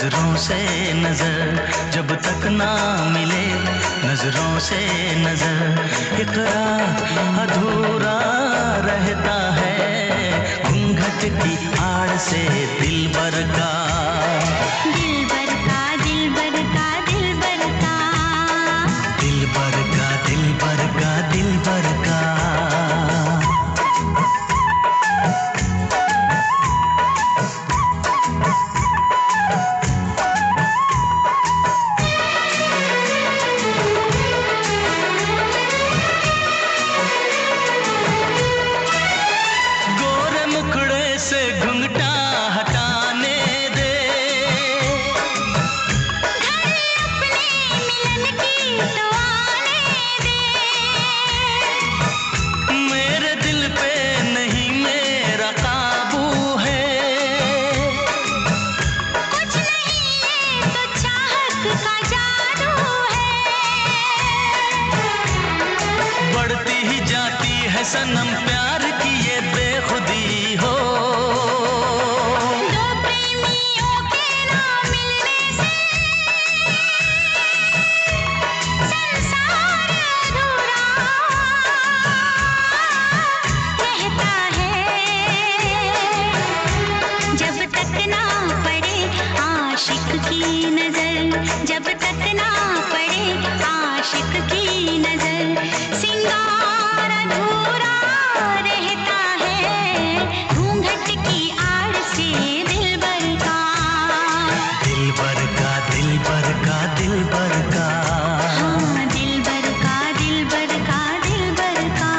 नजरों से नजर, जब तक ना मिले नजरों से नजर, इकरार अधूरा रहता है घूंघट की आड़ से दिलबर का। दिलबर का दिलबर का दिलबर का दिलबर का दिलबर का दिलबर का। सनम प्यार की ये बेखुदी हो, दो प्रेमियों के ना मिलने से संसार अधूरा रहता है। जब तक ना पड़े आशिक की नजर, जब तक ना पड़े आशिक की नजर, सिंगार अधूरा रहता है घूंघट की आड़ से दिलबर का। दिलबर का दिलबर का दिलबर का। हाँ, दिलबर का दिलबर का दिलबर का।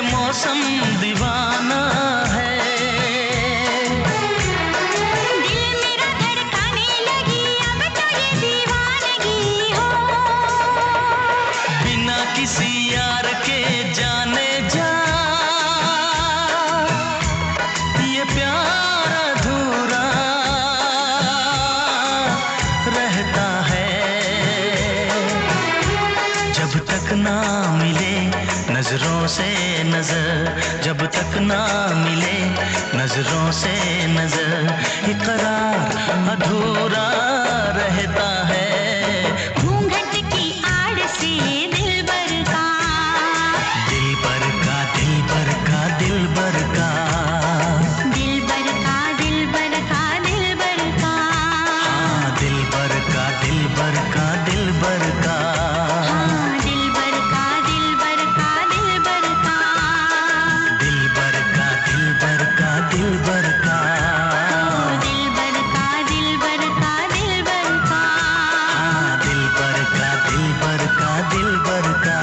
मौसम दीवाना है, दिल मेरा धड़काने लगी अब तो ये दीवानगी हो, बिना किसी यार के जाने जा ये प्यार अधूरा रहता है। जब तक ना मिले नजरों से नजर, जब तक ना मिले नजरों से नजर, इकरार अधूरा रहता है घूंघट की आड़ से दिलबर का। दिलबर का दिलबर का दिलबर का। दिलबर का दिलबर का दिलबर का। हाँ, दिलबर का दिलबर का दिलबर का। हाँ, दिलबर का दिलबर का दिलबर का। दिलबर का दिलबर का दिलबर का। दिलबर का दिलबर का दिलबर का। हाँ, दिलबर का दिलबर का दिलबर का।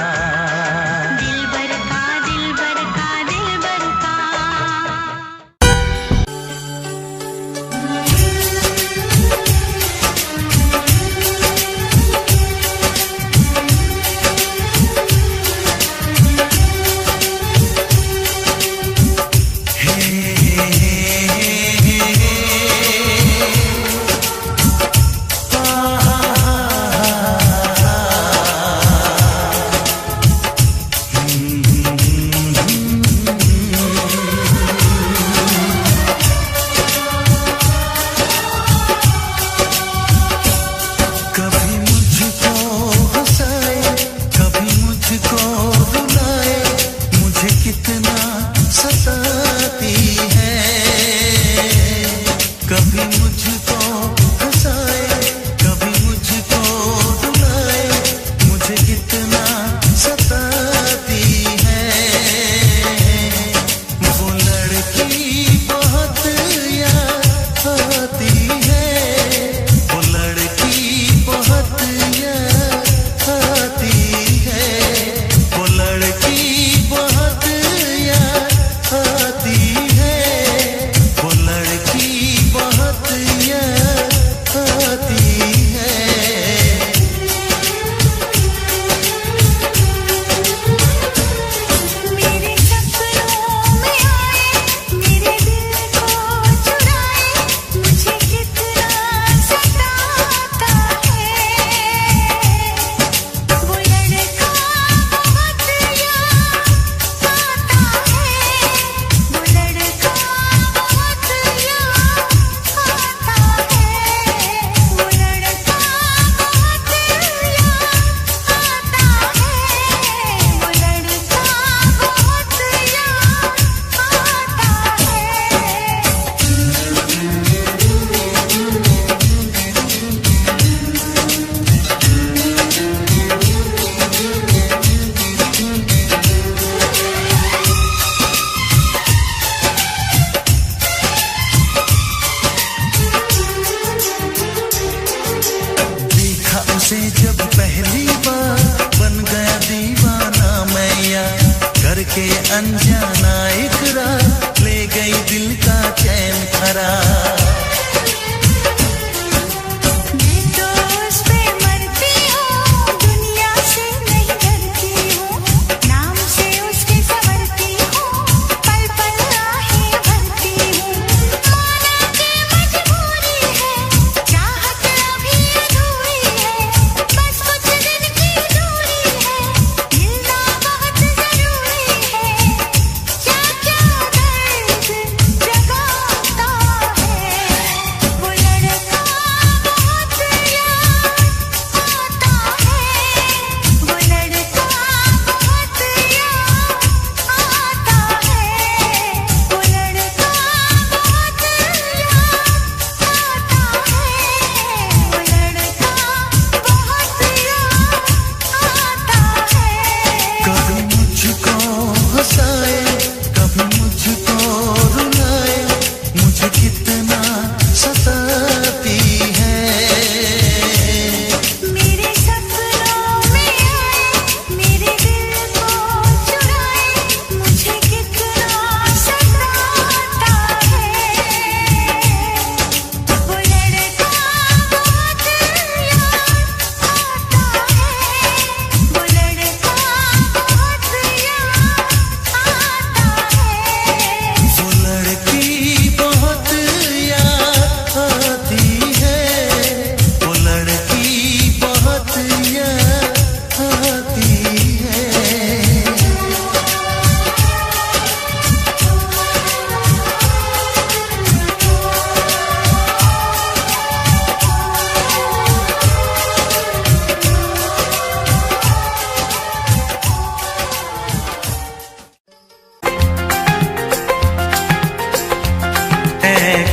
दिलबर का दिलबर का दिलबर का। कभी मुझको हंसाए, कभी मुझको रुलाए, मुझे कितना सताती है। कभी मुझको हंसाए, कभी मुझको रुलाए, मुझे कितना सताती है। वो लड़की बहुत याद आती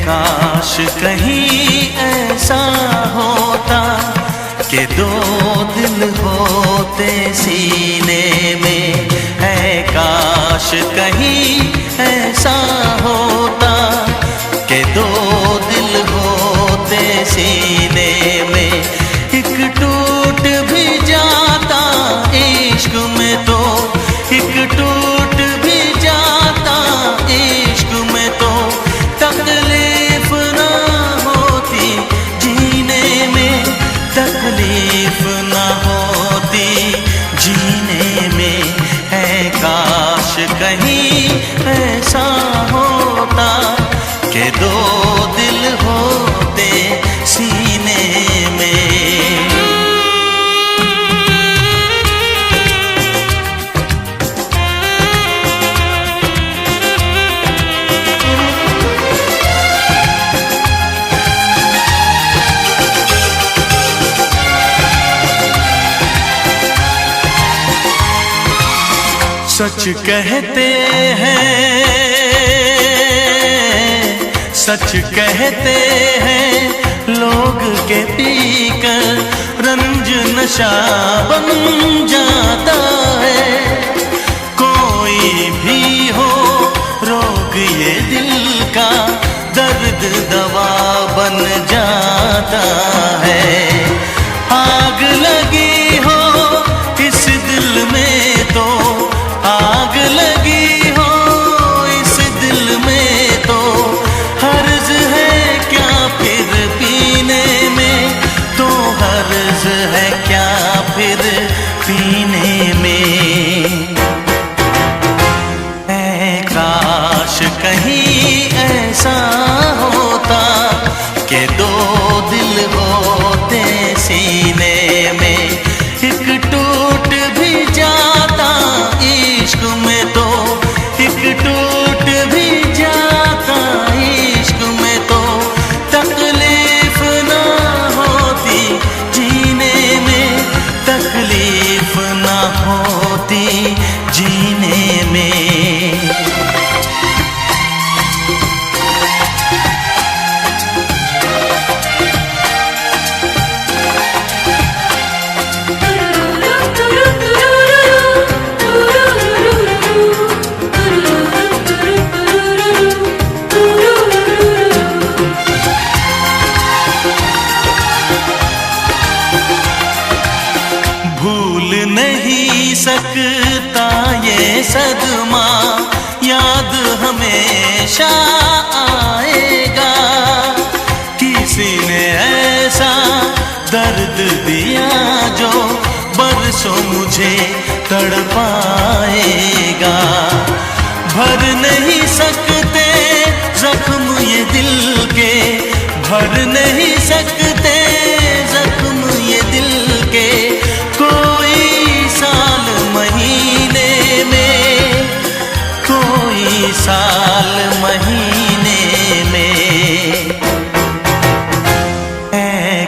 काश कहीं ऐसा होता कि दो दिल होते सीने में, है काश कहीं ऐसा होता कि दो दिल होते सीने में। एक टूट भी जाता इश्क में तो, एक टूट भी जाता इश्क में तो, तकलीफ ना होती जीने में, तकलीफ ना होती जीने में। है काश कहीं ऐसा होता कि दो दिल होते सीने में। सच कहते हैं, सच कहते हैं लोग के पीकर रंज नशा बन जाता है। कोई भी हो रोग ये दिल का, दर्द दवा बन जाता है। आग लगी हो इस दिल में तो, आग लगी हो इस दिल में तो, हर्ज है क्या फिर पीने में, तो हर्ज है क्या फिर पीने में। ऐ काश कहीं ऐसा होता कि दो दिल होते सीने में। एक टूट भी जाता इश्क में तो, एक टूट भी जाता इश्क में तो, तकलीफ ना होती जीने में, तकलीफ ना होती जीने में। भूल नहीं सकता ये सदमा, याद हमेशा आएगा। किसी ने ऐसा दर्द दिया जो बरसों मुझे तड़पाएगा। भर नहीं सकते जख्म ये दिल के, भर नहीं सकते जख्म ये दिल के, कोई साल महीने में, कोई साल महीने में। ऐ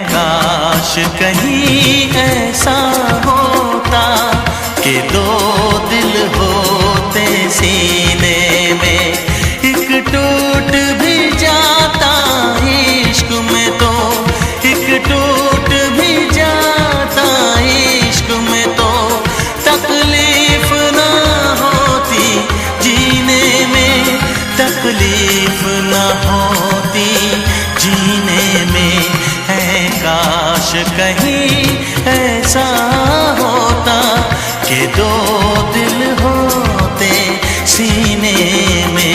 काश कहीं ऐसा होता कि दो दिल होते सीने में। एक टूट भी जाता इश्क में तो, एक टूट भी जाता इश्क में तो, तकलीफ ना होती जीने में, तकलीफ ना होती जीने में। है काश कहीं ऐसा होता कि दो दिल होते सीने में।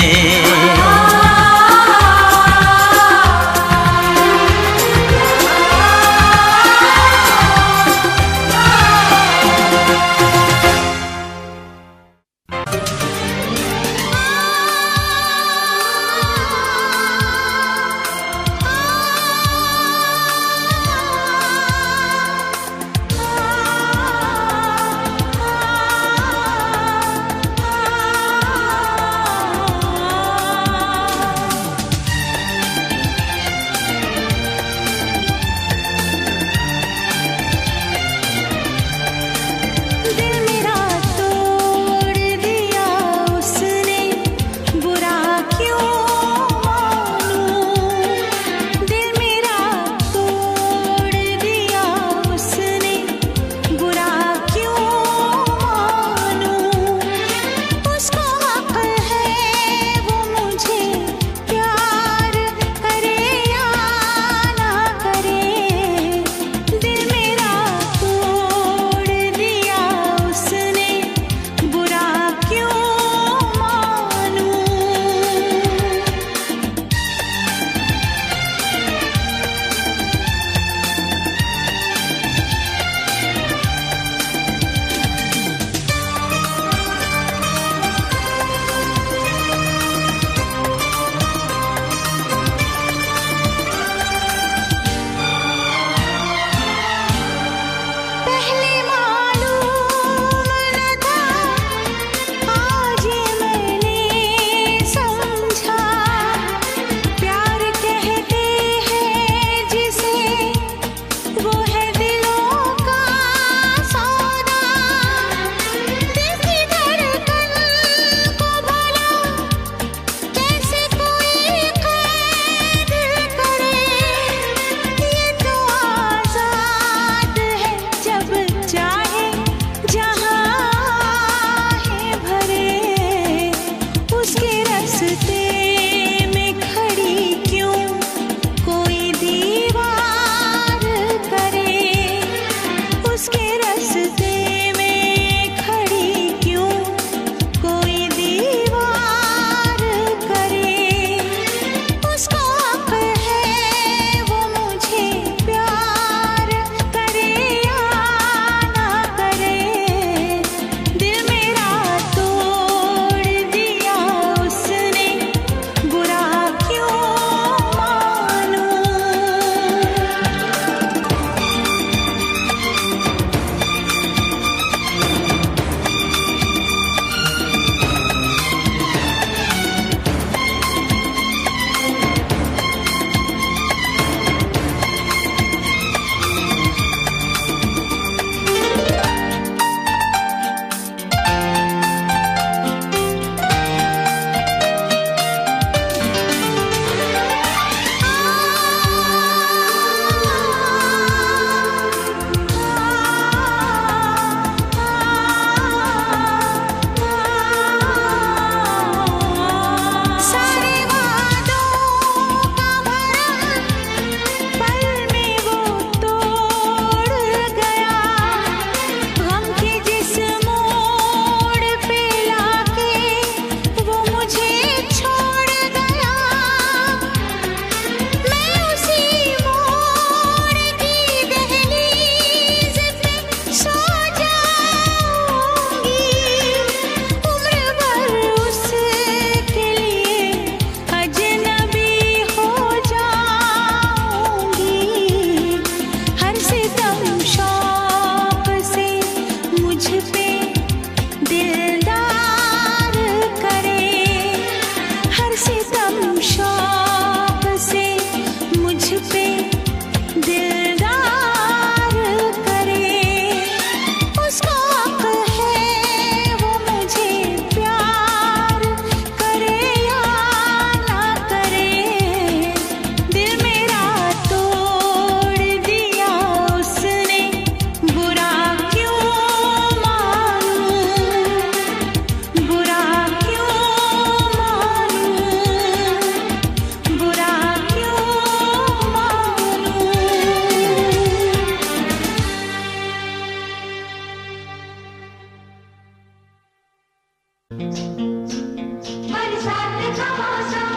बरसात का मौसम,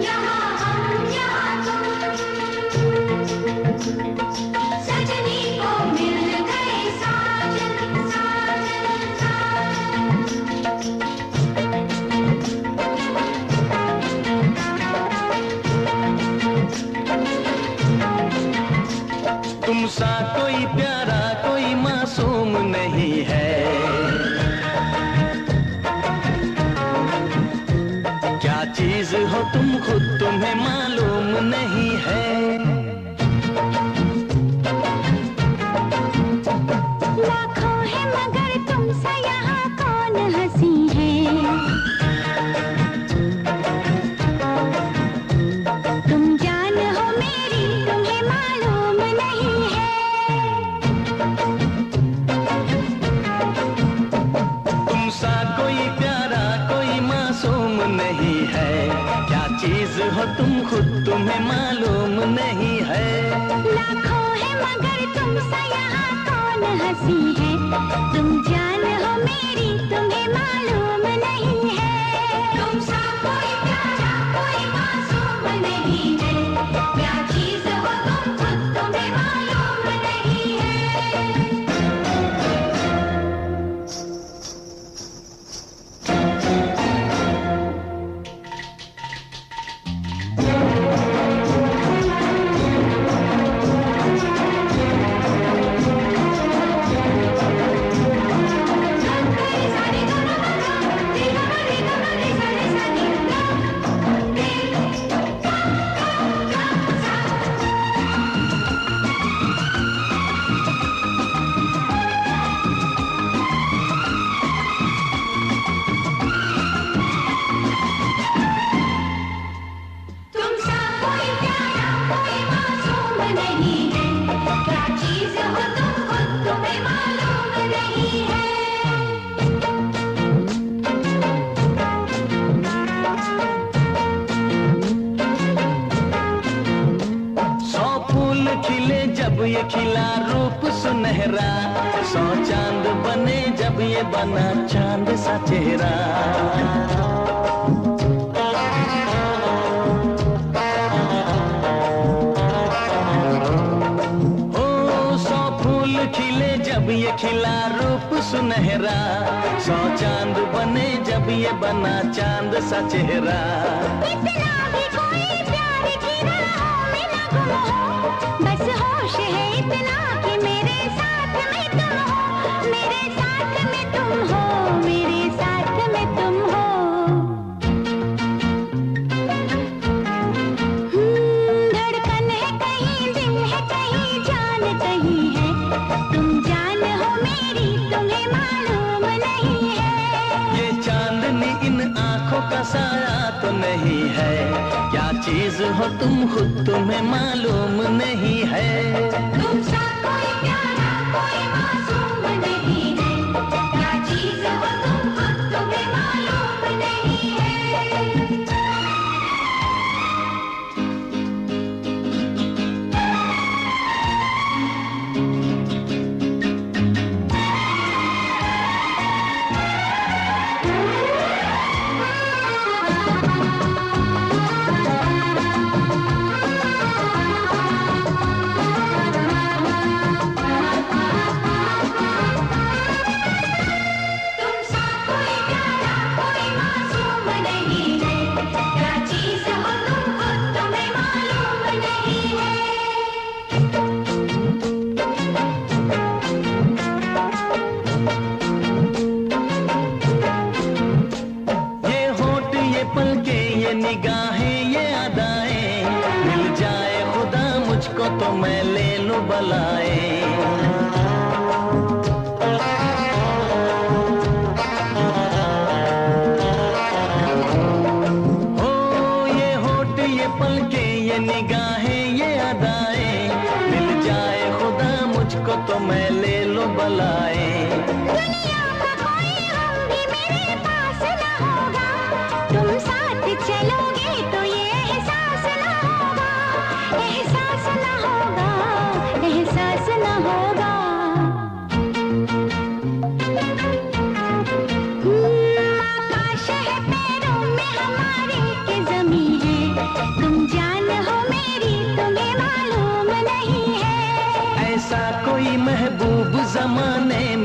यहाँ हम यहाँ तुम, सजनी को मिल गए साजन साजन साजन। तुम सा कोई प्यारा कोई मासूम नहीं है, क्या चीज हो तुम खुद तुम्हें मालूम नहीं है। लाखों है मगर तुमसे यहाँ कौन हंसी है, तुम जान हो मेरी तुम्हें मालूम नहीं है। तुम सा कोई प्यारा कोई मासूम नहीं है, क्या चीज हो तुम खुद तुम्हें मालूम नहीं है। लाखों है मगर तुमसे यहाँ कौन हंसी है, तुम जान हो मेरी तुम्हें मालूम नहीं है। तुम सा कोई प्यारा कोई मासूम नहीं है, क्या चीज हो तुम खुद तुम्हें मालूम नहीं है। तुम सा कोई प्यारा कोई मासूम नहीं है, क्या चीज हो तुम खुद तुम्हें मालूम नहीं है। सौ फूल खिले जब ये खिला रूप सुनहरा, सौ चांद बने जब ये बना चांद सा चेहरा। ओ सौ फूल खिले जब ये खिला रूप सुनहरा, सौ चांद बने जब ये बना चांद सा चेहरा। इतना भी कोई प्यार की राहों में न गुम हो, बस होश है इतना कि मेरे साथ में तुम हो, मेरे साथ में तुम हो, मेरे साथ में तुम हो। धड़कन है कहीं दिल है कहीं जान कहीं है, तुम जान हो मेरी तुम्हें मालूम नहीं है। ये चांदनी इन आंखों का साया तो नहीं है, क्या चीज हो तुम खुद तुम्हें मालूम नहीं है। तुम सा कोई प्यारा कोई मासूम नहीं है, क्या चीज हो तुम खुद तुम्हें मालूम नहीं है।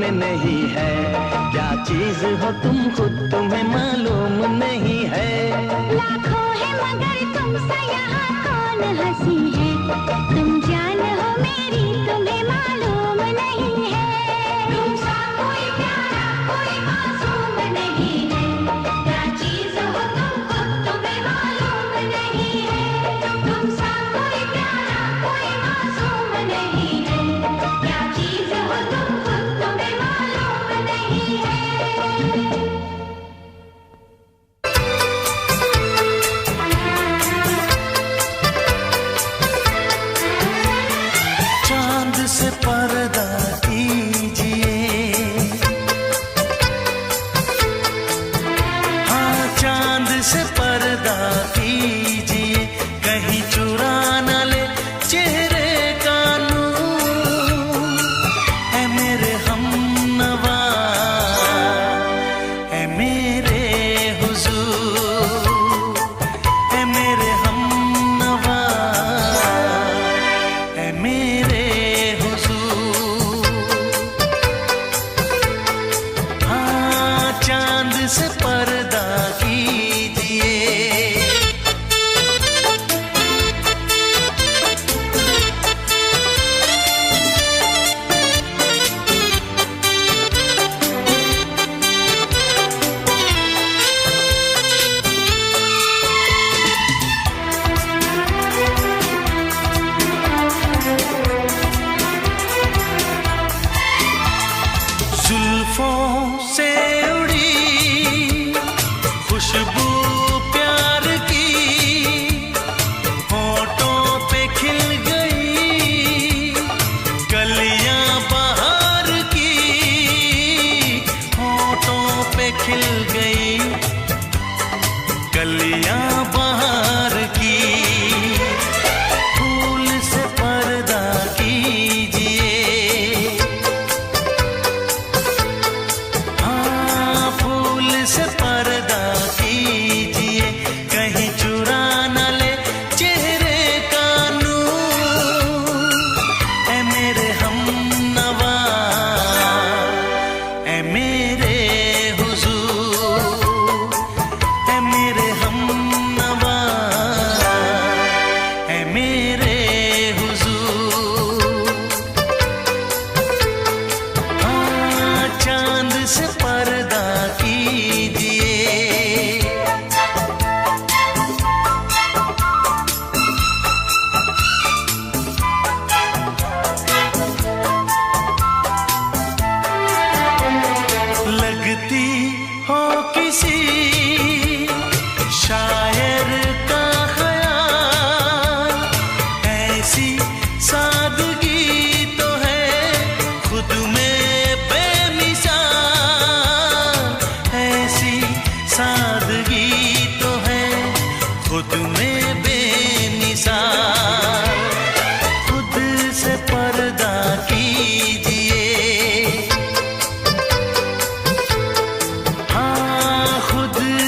में नहीं है। क्या चीज हो तुम खुद तुम्हें मालूम नहीं है। लाखों है मगर तुमसा यहाँ कौन हंसी है। तुम जान हो मेरी तुम्हें मालूम नहीं है। तुमसा कोई प्यारा कोई मासूम नहीं है। क्या चीज हो तुम खुद तुम्हें मालूम नहीं है। तुमसा कोई प्यारा कोई मासूम नहीं है। क्या चीज हो तुम खुद तुम्हें मालूम नहीं है। चांद से पर्दा कीजिए, हाँ चांद से पर्दा कीजिए, कहीं चुरा न ले चेहरे का नूर। ऐ मेरे हमनवा, ऐ मेरे हुजूर, ऐ मेरे हमनवा, ऐ मेरे चांद से पर्दा कीजिए। जुल्फों से उड़ी खुशबू प्यार की, होठों पे खिल गई कलियां बहार की, होठों पे खिल गई कलियां बहार की। फूल से पर्दा कीजिए, से पर्दा कीजिए, कहीं चुरा न ले चेहरे का नूर। ऐ मेरे हमनवा, ऐ मेरे हुजूर, ऐ मेरे हमनवा, ऐ मेरे हुजूर। हाँ चांद से पर्दा लगती हो किसी शायर का ख्याल, ऐसी सादगी तो है खुद में बेमिसाल, ऐसी सादगी तो है खुद में बेमिसाल। खुद से पर्दा कीजिए,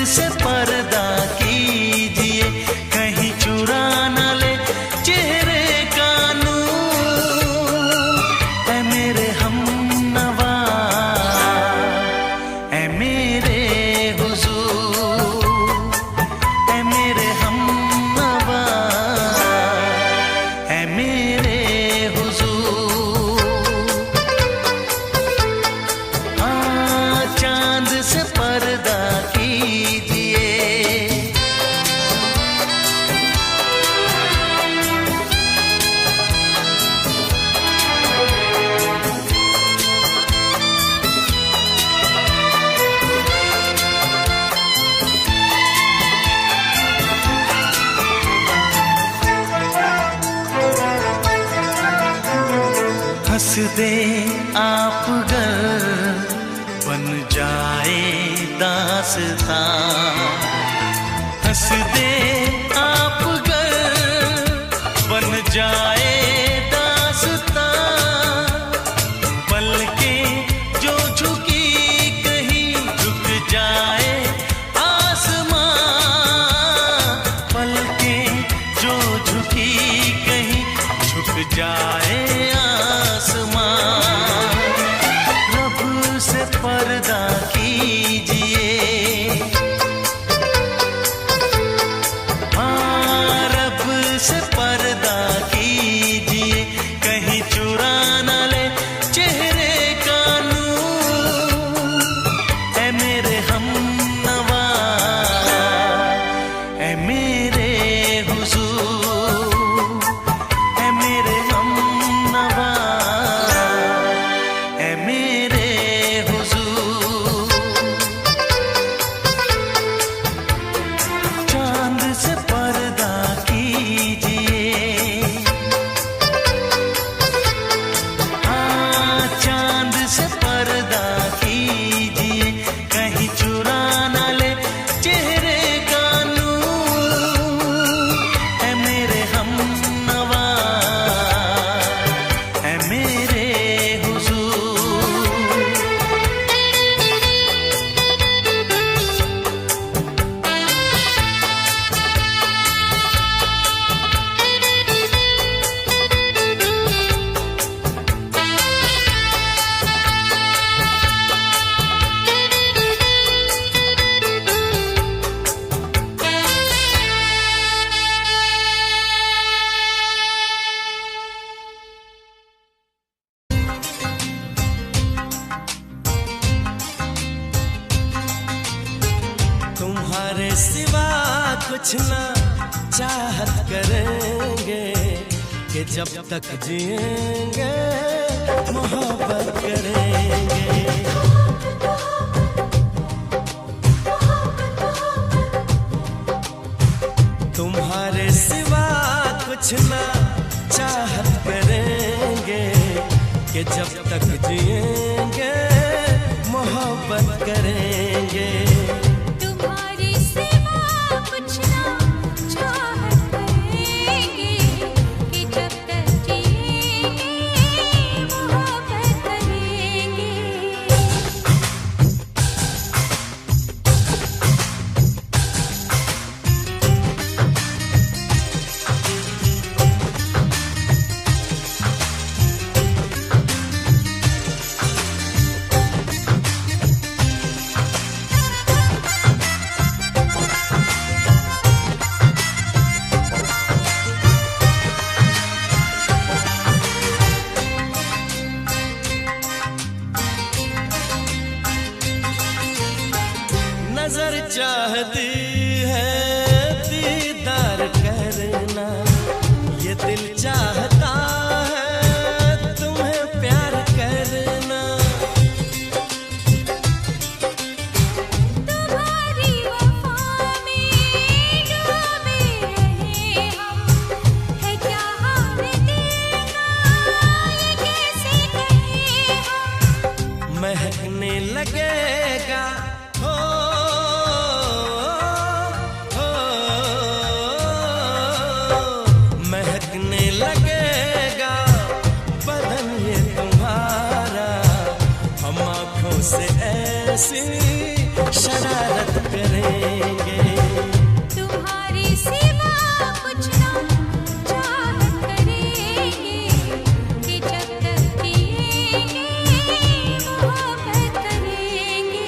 से पर्दा कीजिए, कहीं चुरा न ले चेहरे का नूर। ऐ मेरे हमनवा, ऐ मेरे हुजूर, ऐ मेरे हमनवा, ऐ मेरे हुजूर। हाँ चांद से पर्दा कीजिए। हंस दे आप गर बन जाए दास्तां, हंस दे आप गर बन जाए दास्तां। पलकें जो झुकी कहीं झुक जाए आसमां, पलकें जो झुकी कहीं झुक जाए आसमां। रब कीजिए। हाँ, रब से पर्दा कीजिए, कहीं चुरा ना ले चेहरे का नूर। ऐ मेरे हमनवा, ऐ मेरे हुजूर, ऐ मेरे हमनवा, ऐ मेरे हुजूर। चांद से पर्दा कीजिए, हाँ चांद से पर्दा कीजिए, कहीं चुरा ना ले चेहरे का नूर। ऐ मेरे हमनवा, ऐ मेरे हुजूर। तुम्हारे सिवा कुछ ना चाहत करेंगे, कि जब तक जिएंगे मोहब्बत करेंगे। तुम्हारे सिवा कुछ ना चाहत करेंगे, कि जब तक जिएंगे मोहब्बत करेंगे। तुम्हारी सिवा कुछ ना चाहत करेंगे, कि जब तक जिएंगे मोहब्बत करेंगे। नजर चाहती है दीदार करना, ये दिल चाहता है तुम्हें प्यार करना। तुम्हारी वफा में डूबे रहे हम, है क्या हाल दिल का ये कैसे कहें हम। महकने लगेगा हो, हो, महकने लगेगा बदन ये तुम्हारा। हम आँखों से ऐसी शरारत करेंगे। तुम्हारी सिवा कुछ ना चाहत करेंगे, कि जब तक जिएंगे मोहब्बत करेंगे।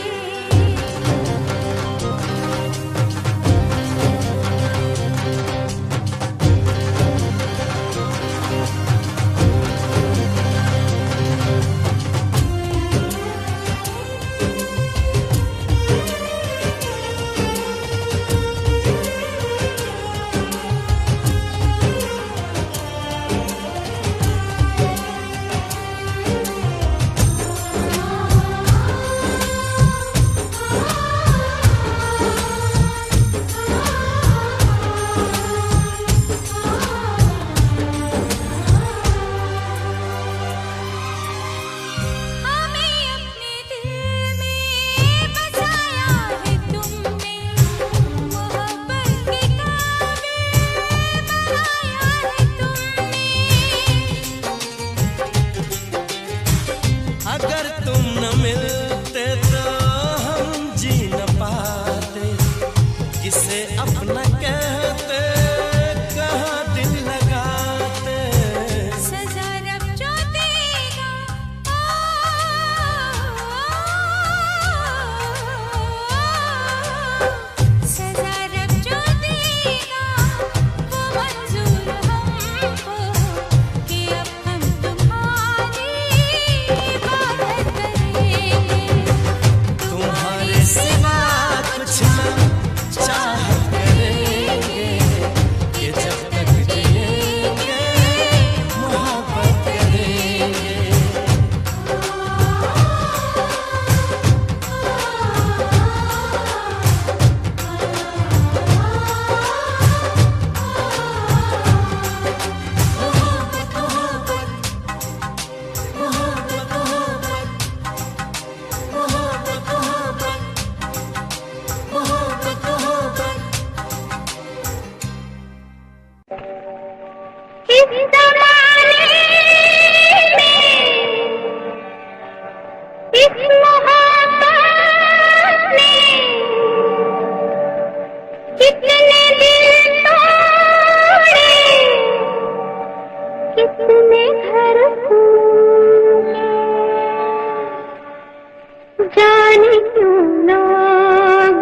जाने क्यों लोग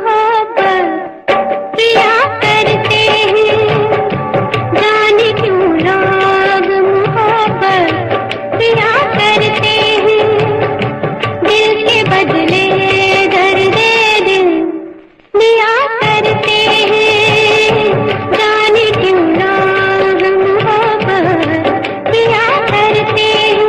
मोहब्बत किया करते हैं, जाने क्यों लोग मोहब्बत किया करते हैं, दिल के बदले दर्द दिल दिया करते हैं, जाने क्यों लोग मोहब्बत किया करते हैं।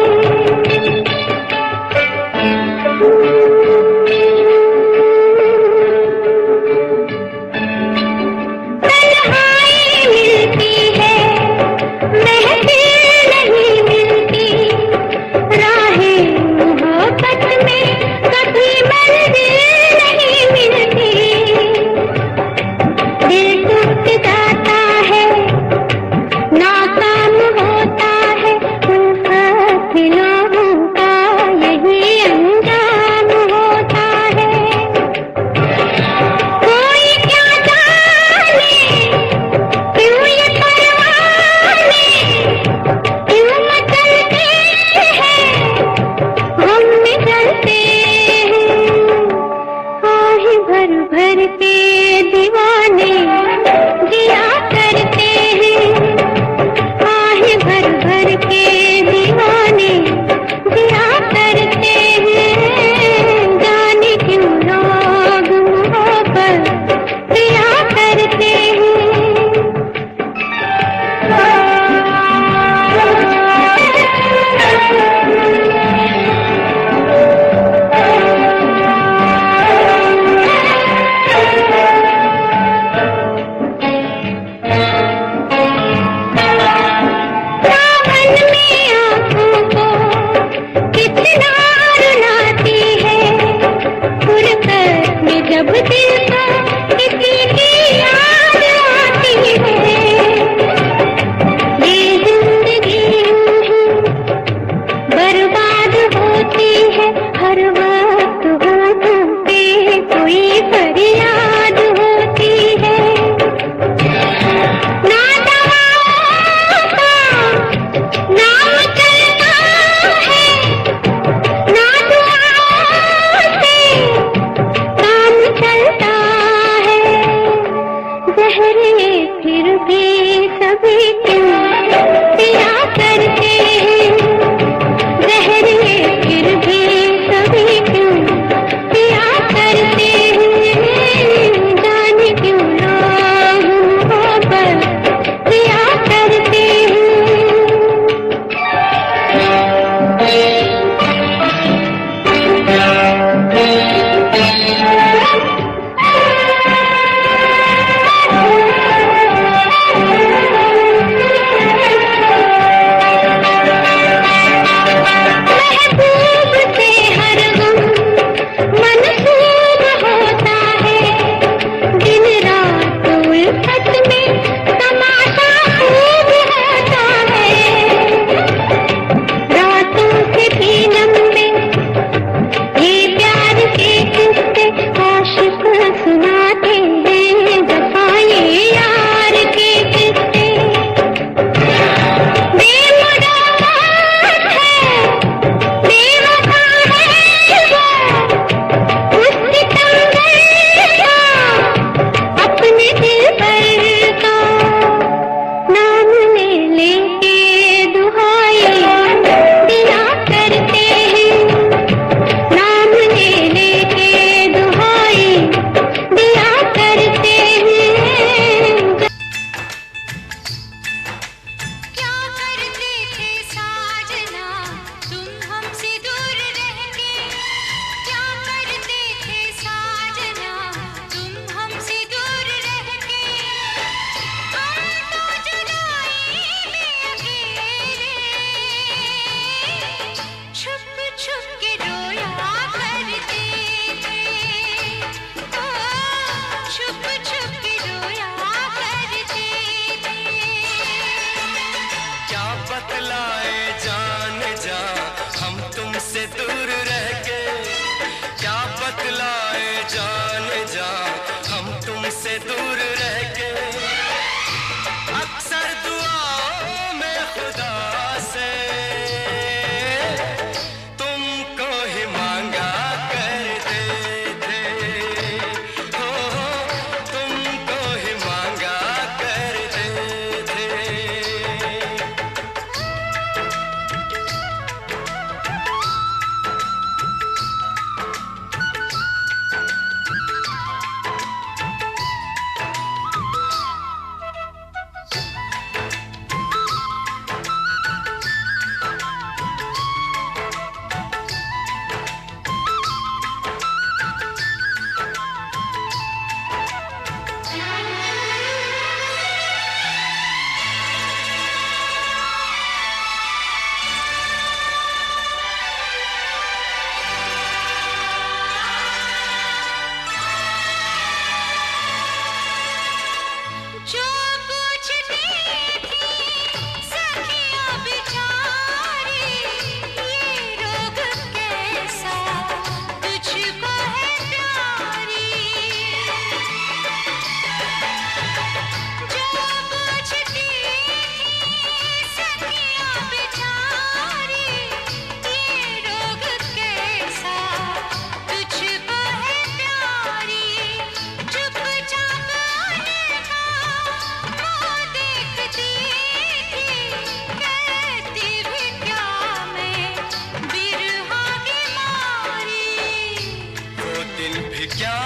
क्या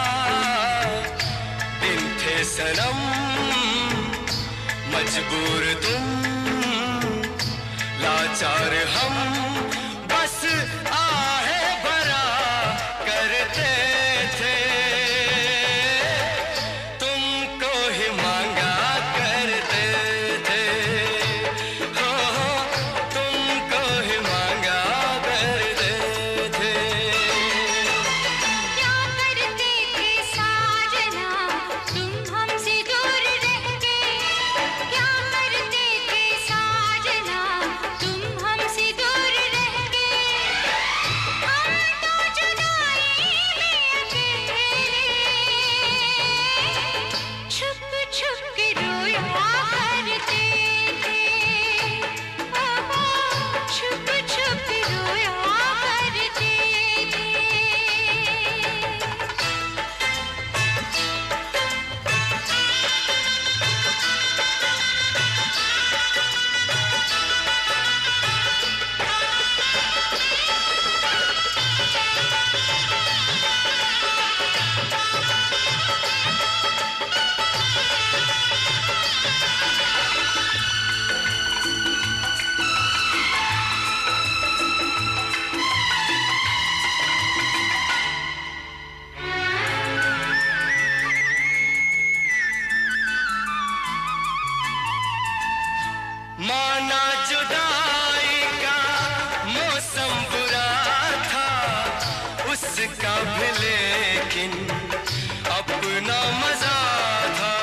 दिन थे सनम, मजबूर तुम, लाचार हम, बस आहे भरा करते थे, तुमको ही मांगा करते थे, हो तुमको ही मांगा करते थे। क्या करते थे साजना तुम हमसे दूर रह के, क्या करते थे साजना तुम हमसे दूर रह के, हम तो जुदाई में अकेले छुप छुप के रोया करते थे, छुप छुप के रोया करते थे। माना जुदाई का मौसम बुरा था, उसका भी लेकिन अपना मजा था।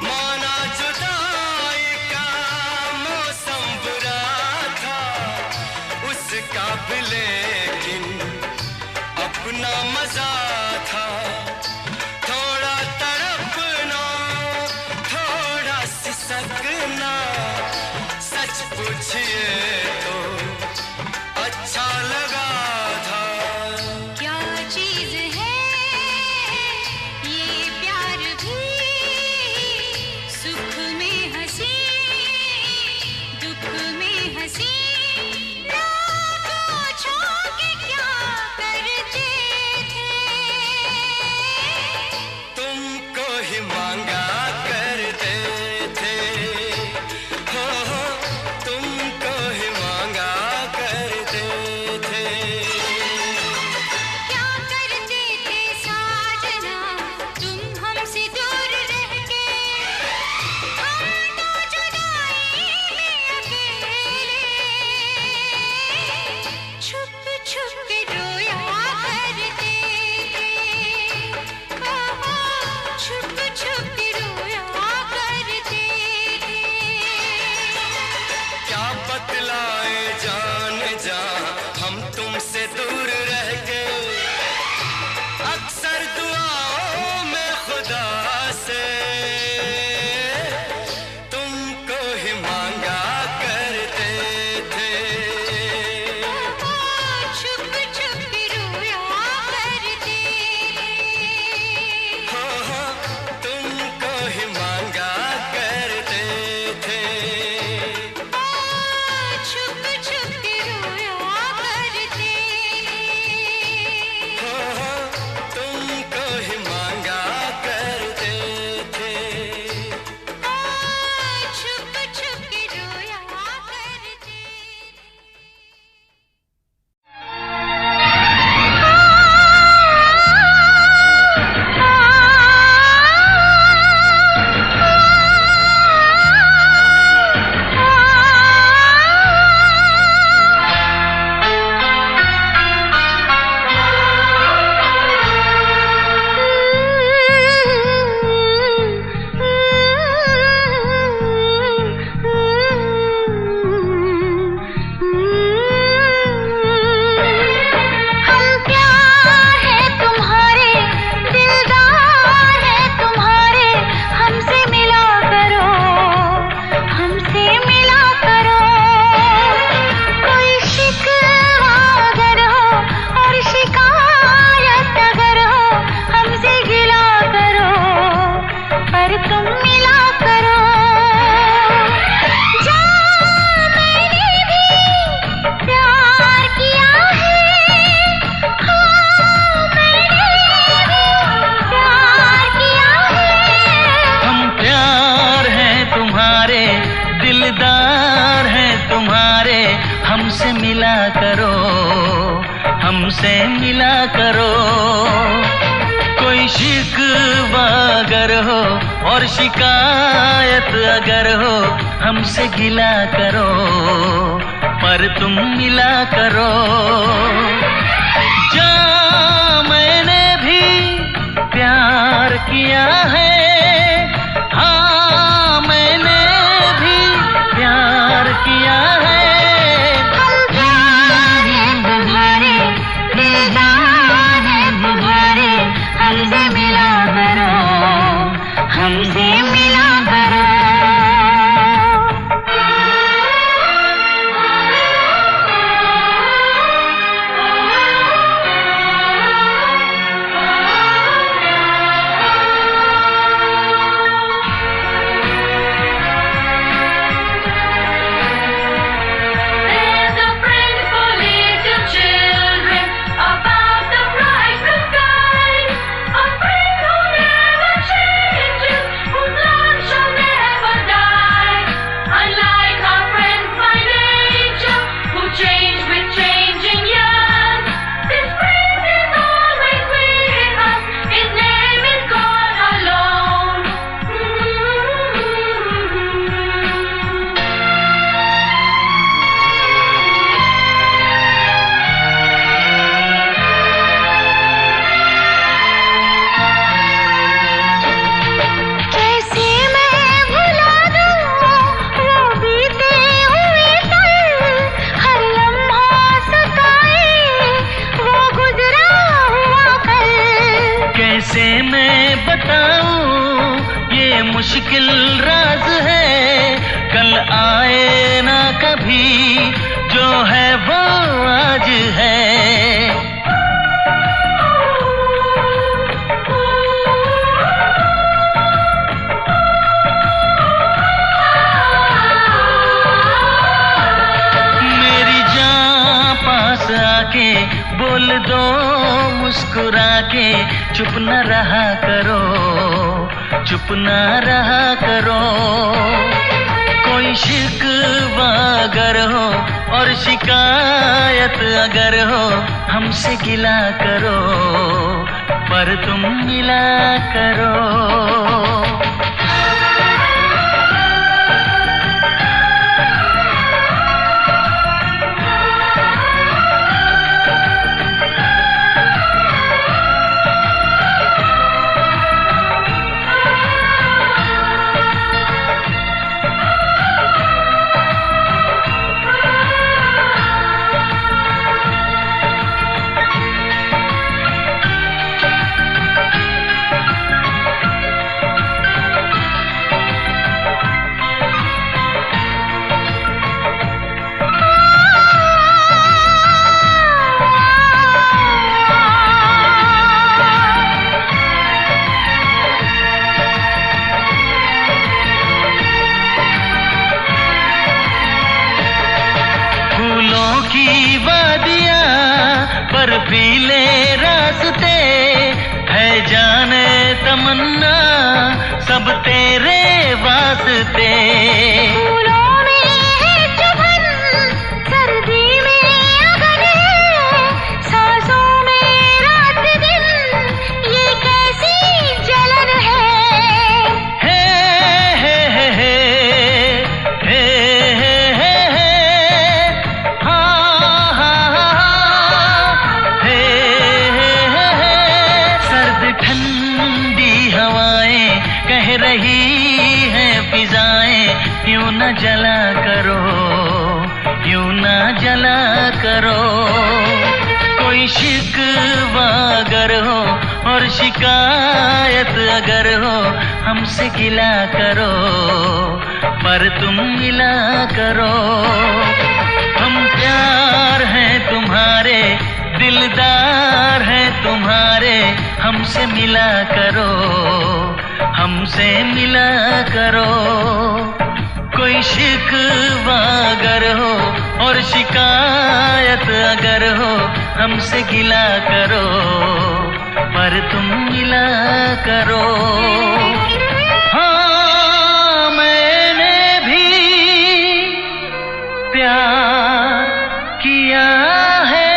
माना जुदाई का मौसम बुरा था, उसका भी लेकिन अपना मजा था। थोड़ा तड़पना, थोड़ा सिसकना, सच पूछिए तो अच्छा लगा था। क्या चीज है ये प्यार भी, सुख में हंसी दुख में हंसी, ना पूछो कि क्या करते थे, तुमको ही मांगा करते थे, हो तुमको ही मांगा हमसे मिला करो। कोई शिकवा अगर हो और शिकायत अगर हो, हमसे गिला करो, पर तुम मिला करो। जा मैंने भी प्यार किया है, हाँ मैंने भी प्यार किया है। हमसे मिला करो, हमसे मिला करो। कैसे मैं बताऊं ये मुश्किल राज है, कल आए ना कभी, जो है वो आज है। मेरी जान पास आके बोल दो मुस्कुरा के, चुप न रहा करो, चुप न रहा करो। कोई शिकवा अगर हो और शिकायत अगर हो, हमसे गिला करो, पर तुम मिला करो। की वादियाँ बर्फीले रास्ते है, जाने तमन्ना सब तेरे वास्ते। फूलों में है चुभन, सर्दी में अगन है, सांसों में रात दिन ये कैसी जलन है। हे हे हे हे हे ठंडी हवाएं कह रही हैं फिजाएं, यूं न जला करो, यूं न जला करो। कोई शिकवा अगर हो और शिकायत अगर हो, हमसे गिला करो, पर तुम मिला करो। हम प्यार हैं तुम्हारे, दिलदार हैं तुम्हारे, हमसे मिला करो, हमसे मिला करो। कोई शिकवा अगर हो और शिकायत अगर हो, हमसे गिला करो, पर तुम मिला करो। हाँ मैंने भी प्यार किया है।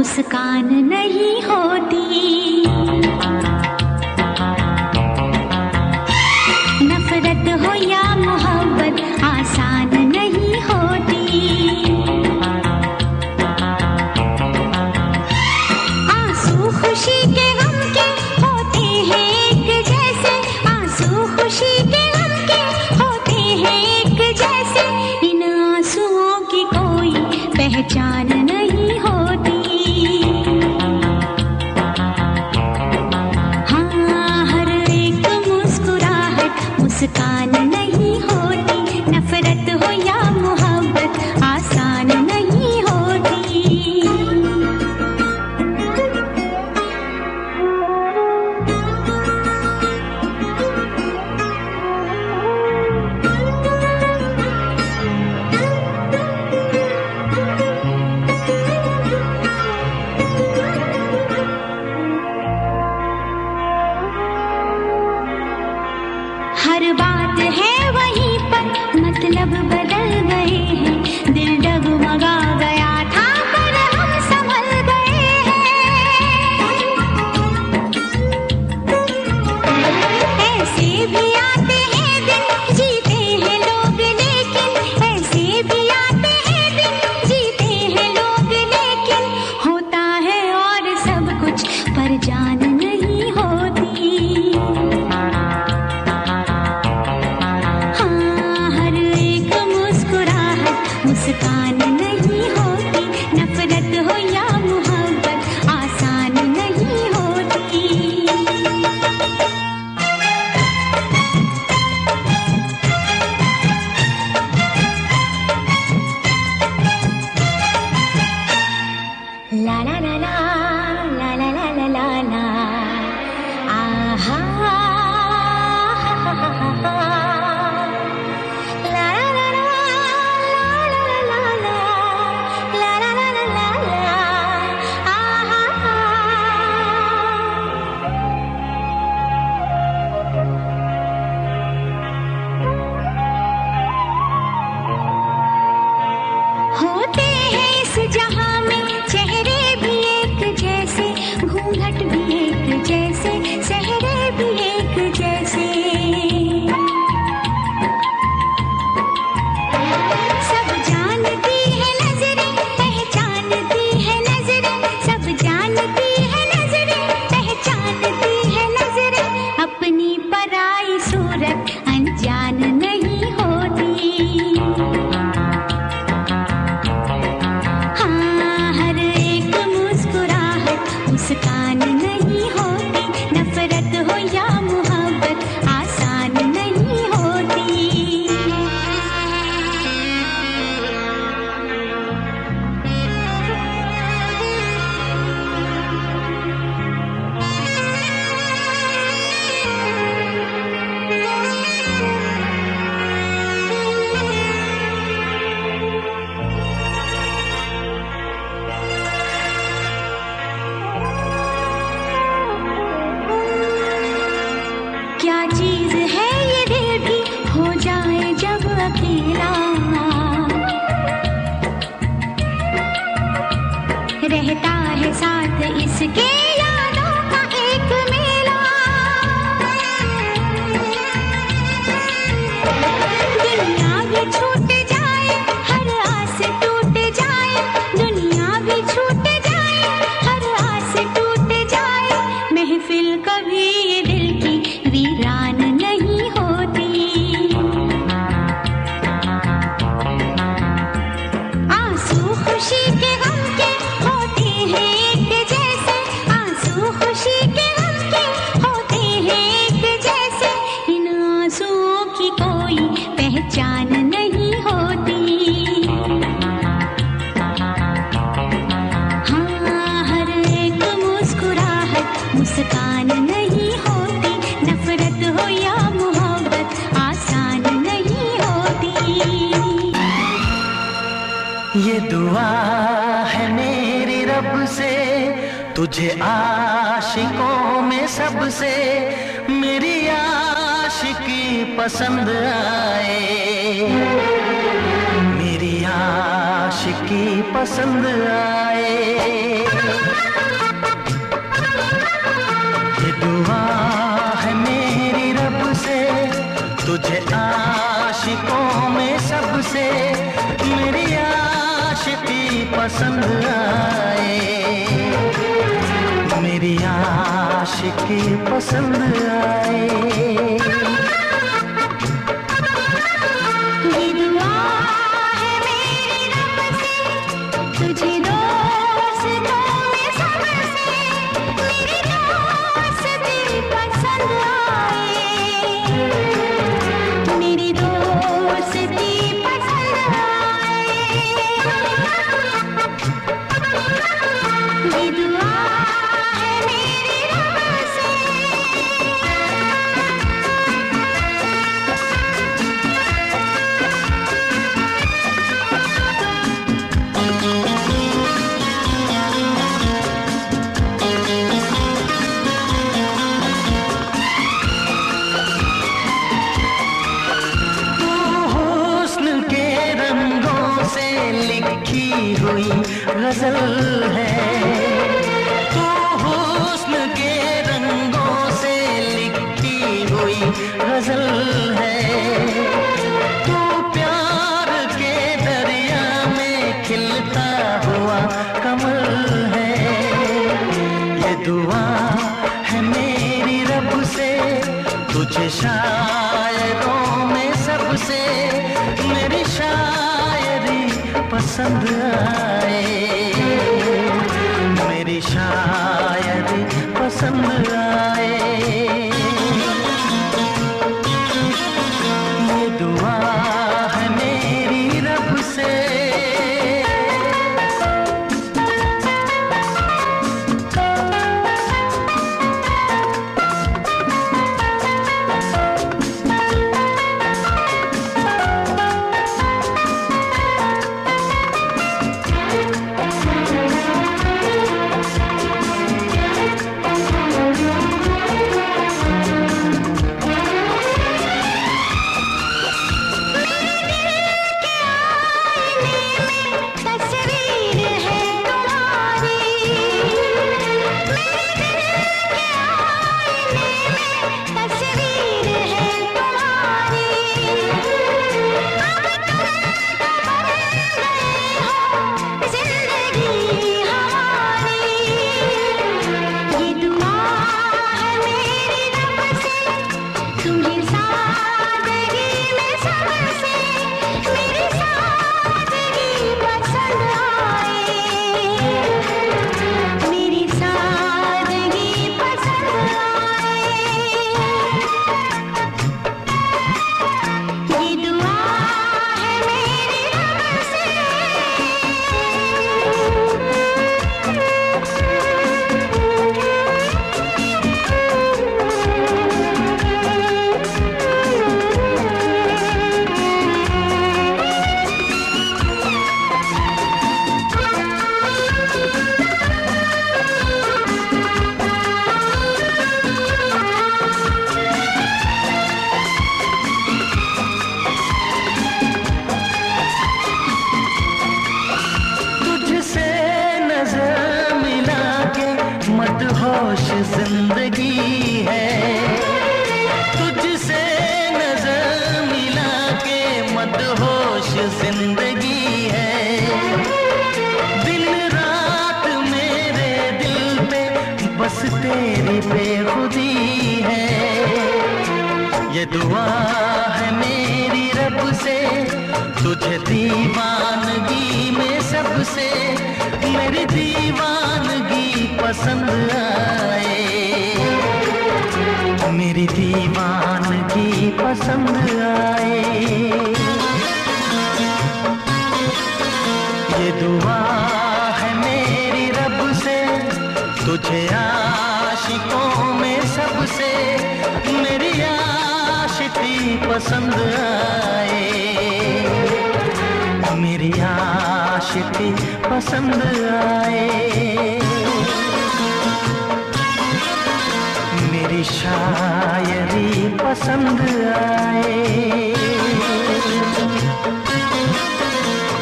मुस्कान नहीं होती। नफरत हो या मोहब्बत आसान नहीं होती। आंसू खुशी के गम के होते हैं एक जैसे, आंसू खुशी के गम के होते हैं एक जैसे। इन आंसुओं की कोई पहचान नहीं होती। हाँ, हर एक मुस्कुराहट मुस्कान नहीं होती। नफरत हो या मोहब्बत आसान नहीं होती। हर बात है वहीं पर, मतलब बदल गए हैं। दिल डगमगा गया था पर हम संभल गए हैं। ऐसे भी आते हैं दिन, जीते हैं लोग लेकिन, ऐसे भी आते हैं दिन, जीते हैं लोग लेकिन। होता है और सब कुछ पर जान नहीं होती। मुस्कान नहीं होती। नफरत हो या मोहब्बत आसान नहीं होती। ला ला ला ला ला ला ला ला ला ला आहा होते हैं इस जहां में चेहरे भी एक जैसे, घूंघट भी एक जैसे, चेहरे भी एक जैसे। सब जानती है नजरें, पहचानती है नजरें, सब जानती है नजरें, पहचानती है नजरें। अपनी पराई सूरत अनजान नहीं होती। मुस्कान नहीं होती। नफरत हो या मोहब्बत आसान नहीं होती। क्या चीज है ये दिल भी हो जाए जब अकेला, रहता है साथ इसके यादों का एक मेला। दुनिया भी छूट जाए, हर आस टूट जाए, दुनिया भी छूट जाए, हर आस टूट जाए। महफिल कभी ये दिल की वीरान नहीं होती। आंसू खुशी के गम के होते हैं एक जैसे, आंसू खुशी के गम के होते हैं एक जैसे। इन आंसुओं की कोई पहचान नहीं होती। हाँ, हर एक मुस्कुराहट मुस्कान नहीं होती। नफरत हो या मोहब्बत आसान नहीं होती। ये दुआ है मेरी रब से, तुझे आशिकों में सबसे मेरी आशिकी पसंद आए, मेरी आशिकी पसंद आए। आशिकी पसंद आए। ये दुआ है मेरी रब से, तुझे दोस्तों में सबसे मेरी दोस्ती पसंद आए, मेरी दोस्ती पसंद आए। ये दुआ है मेरी रब से। हुस्न के रंगों से लिखी हुई गजल है, तो हुस्न के रंगों से लिखी हुई गजल है, तो प्यार के दरिया में खिलता हुआ कमल है। ये दुआ है मेरी रब से, तुझे शायरों में सबसे मेरी शायरी पसंद आए, मेरी शायरी पसंद आए। ये दुआ है मेरी रब से। तस्वीर है तुम्हारी, तस्वीर है तुम्हारी, जिंदगी हमारी। ये दुआ है मेरी रब से, तुम्हें सादगी में सबसे मेरी सादगी पसंद आए, मेरी सादगी पसंद आए। ये दुआ है मेरी रब से। तुझसे नजर मिला के मदहोश जिंदगी है, तुझसे नजर मिला के मदहोश जिंदगी है। दिन रात मेरे दिल पे बस तेरी बेखुदी है। ये दुआ है मेरी रब से, तुझे दीवानगी में सबसे मेरी दीवानगी पसंद आए, मेरी दीवानगी पसंद आए। ये दुआ है मेरी रब से, तुझे आशिकों में सबसे मेरी आशिकी पसंद आए, मेरी आशिकी पसंद आए, मेरी शायरी पसंद आए।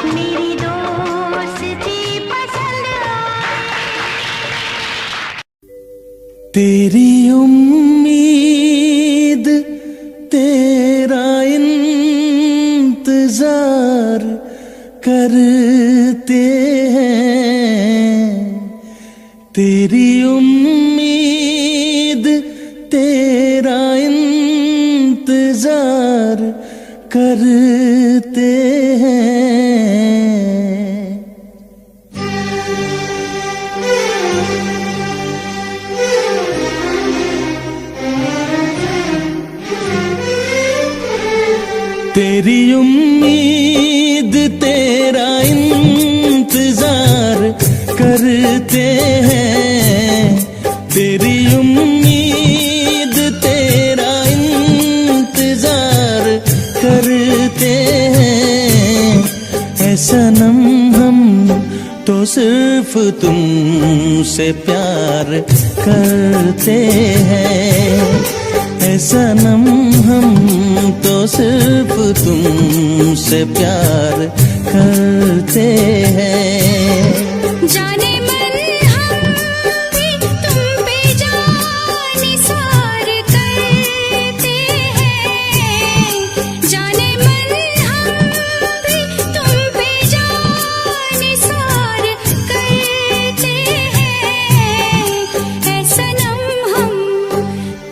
मेरी दोस्ती पसंद आए। तेरी उम्मीद तेरा इंतजार करते हैं, तेरी उम्मीद करते हैं। तेरी उम्मीद तेरा इंतजार करते हैं, तेरी उम्मीद तेरा इंतजार करते हैं। ऐ सनम हम तो सिर्फ तुमसे प्यार करते हैं, ऐ सनम हम तो सिर्फ तुमसे प्यार करते हैं। जाने मन हम भी तुम पे जान निसार करते हैं, जाने मन हम भी तुम पे जान निसार करते हैं। ऐ सनम हम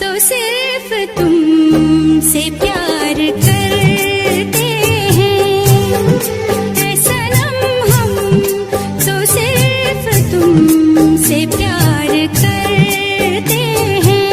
तो सिर्फ तुमसे प्यार करते हैं, ऐ सनम हम तो सिर्फ तुमसे प्यार करते हैं।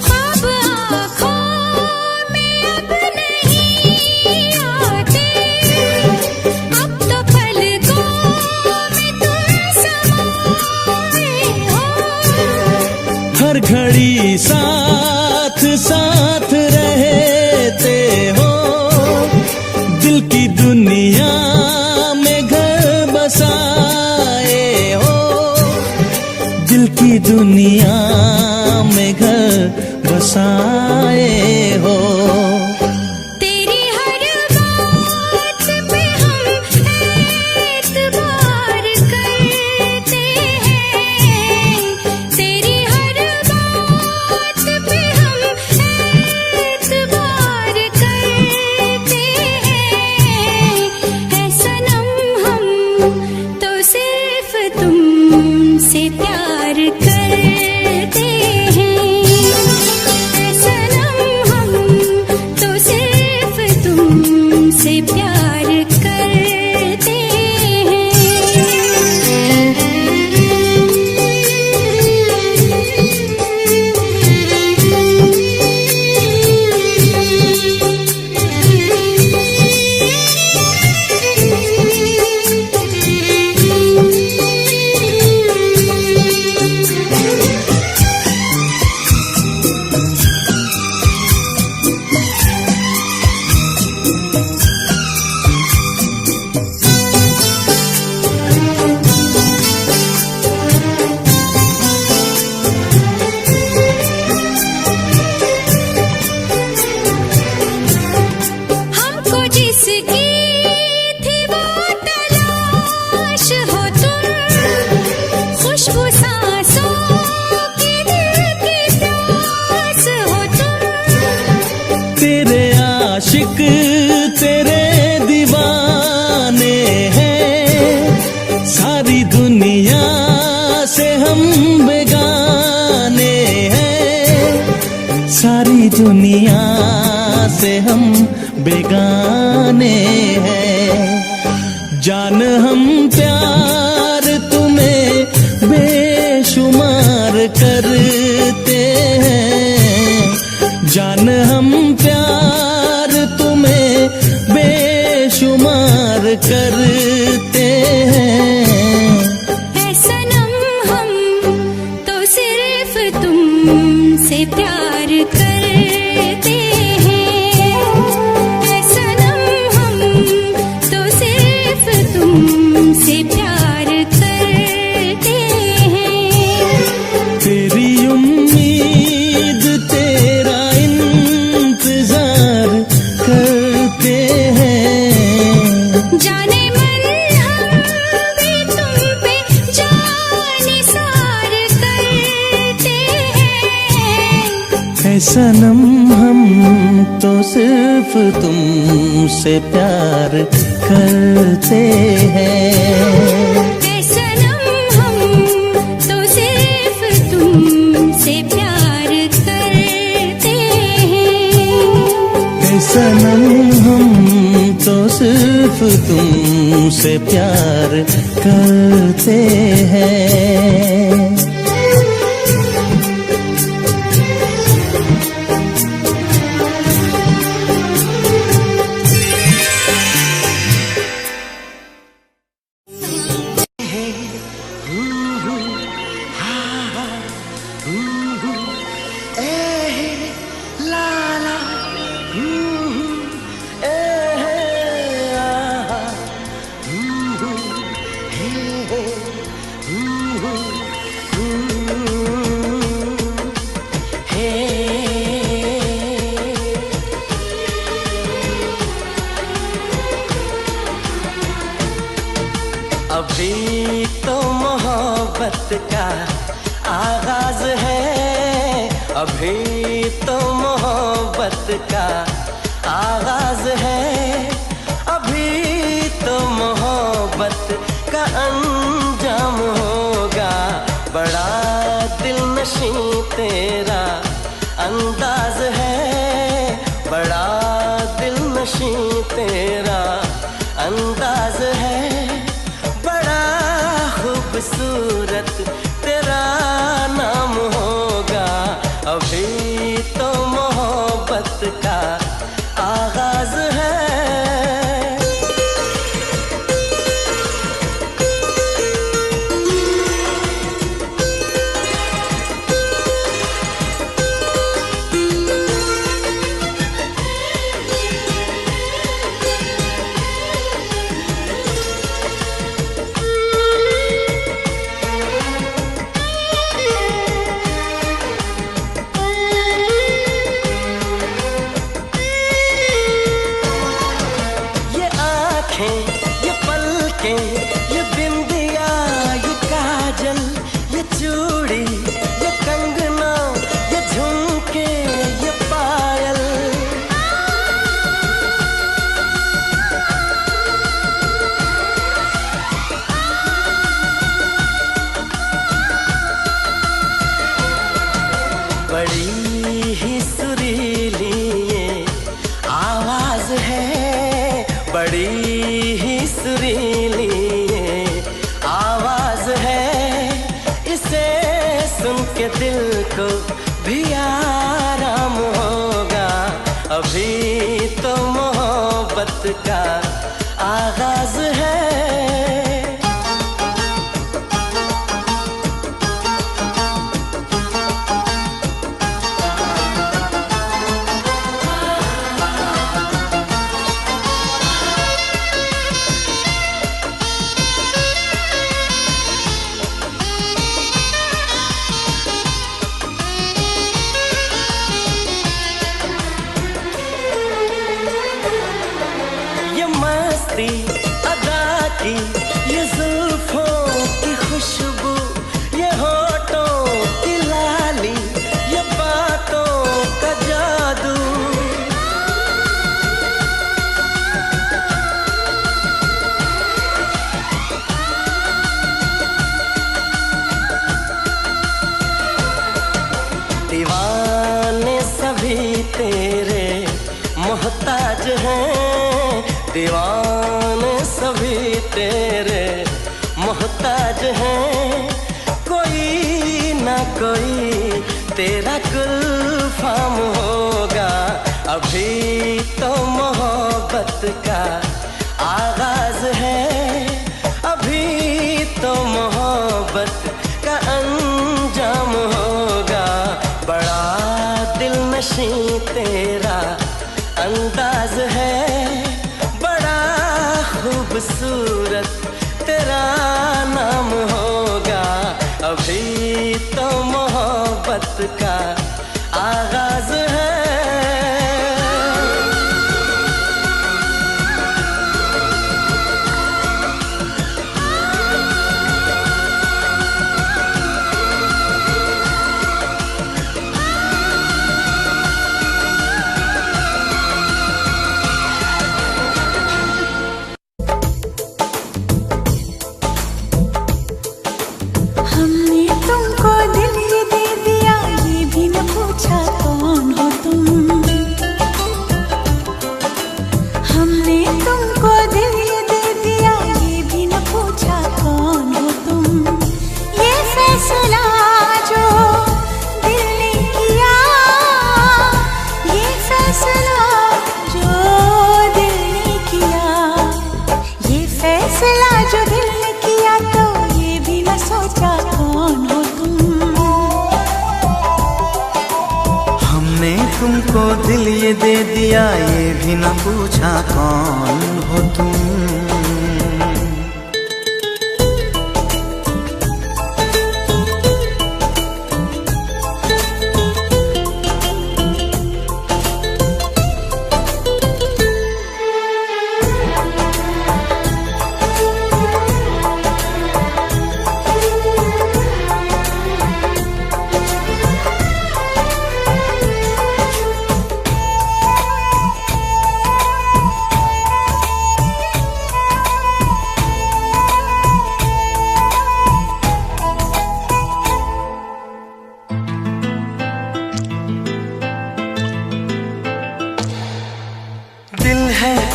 ख्वाब आँखों में अब नहीं आते, अब तो पलकों में तुम समाए हो। हर घड़ी साथ साथ रहते हो, दिल की दुनिया में घर बसाए हो, दिल की दुनिया में घर बसाए हो। तेरी हर बात पे हम एतबार करते हैं, तेरी हर बात पे हम एतबार करते हैं। ऐ सनम हम तो सिर्फ तुमसे प्यार करते हैं, ऐ सनम हम तो सिर्फ तुमसे प्यार करते हमको जिसकी थी वो तलाश हो तुम, खुशबू सांसों की दिल की प्यास हो तुम। तेरे आशिक तेरे दीवाने हैं, सारी दुनिया से हम बेगाने हैं, सारी दुनिया से हम बेगाने हैं। जान हम प्यार तुम्हें बेशुमार करते हैं, जान हम प्यार तुम्हें बेशुमार करते हैं। ऐ सनम हम तो सिर्फ तुमसे प्यार करते हैं, ऐ सनम हम तो सिर्फ तुमसे प्यार करते हैं। तेरी हैं। जाने मन हम भी तुम पे जाने सार करते हैं। ऐ सनम हम तो सिर्फ तुमसे प्यार करते हैं। ऐ सनम हम तो सिर्फ तुमसे प्यार करते हैं। ऐ सनम हम तो सिर्फ तुमसे प्यार करते हैं। अभी तो मोहब्बत का आगाज है, अभी तो मोहब्बत का आगाज है, अभी तो मोहब्बत का अंजाम होगा। बड़ा दिलनशीं तेरा अंदाज है, बड़ा दिलनशीं तेरा अंदाज है, खूबसूरत तेरा नाम होगा। अभी तो मोहब्बत का आगाज है। ये पलकें, ये बिंदिया, ये काजल, ये चूड़ी, ये कंगना, ये झुमके, ये पायल, बड़ी ही सुरीली ये आवाज है, बड़ी ही सुरीली ये आवाज है। इसे सुन के दिल को भी आराम होगा। अभी तो मोहब्बत का आगाज है। अदा की ये जुल्फों की खुशबू, ये होठों की लाली, ये बातों का जादू, दीवाने सभी तेरे मोहताज हैं, दीवाने सभी तेरे मोहताज हैं। कोई ना कोई तेरा गुलफाम होगा। अभी तो मोहब्बत का आगाज है, अभी तो मोहब्बत का अंजाम होगा। बड़ा दिलनशीं तेरा अंदाज है, बड़ा खूबसूरत तेरा नाम होगा। अभी तो मोहब्बत का आगाज है। तुमको दिल ये दे दिया, ये भी न पूछा कौन हो तुम।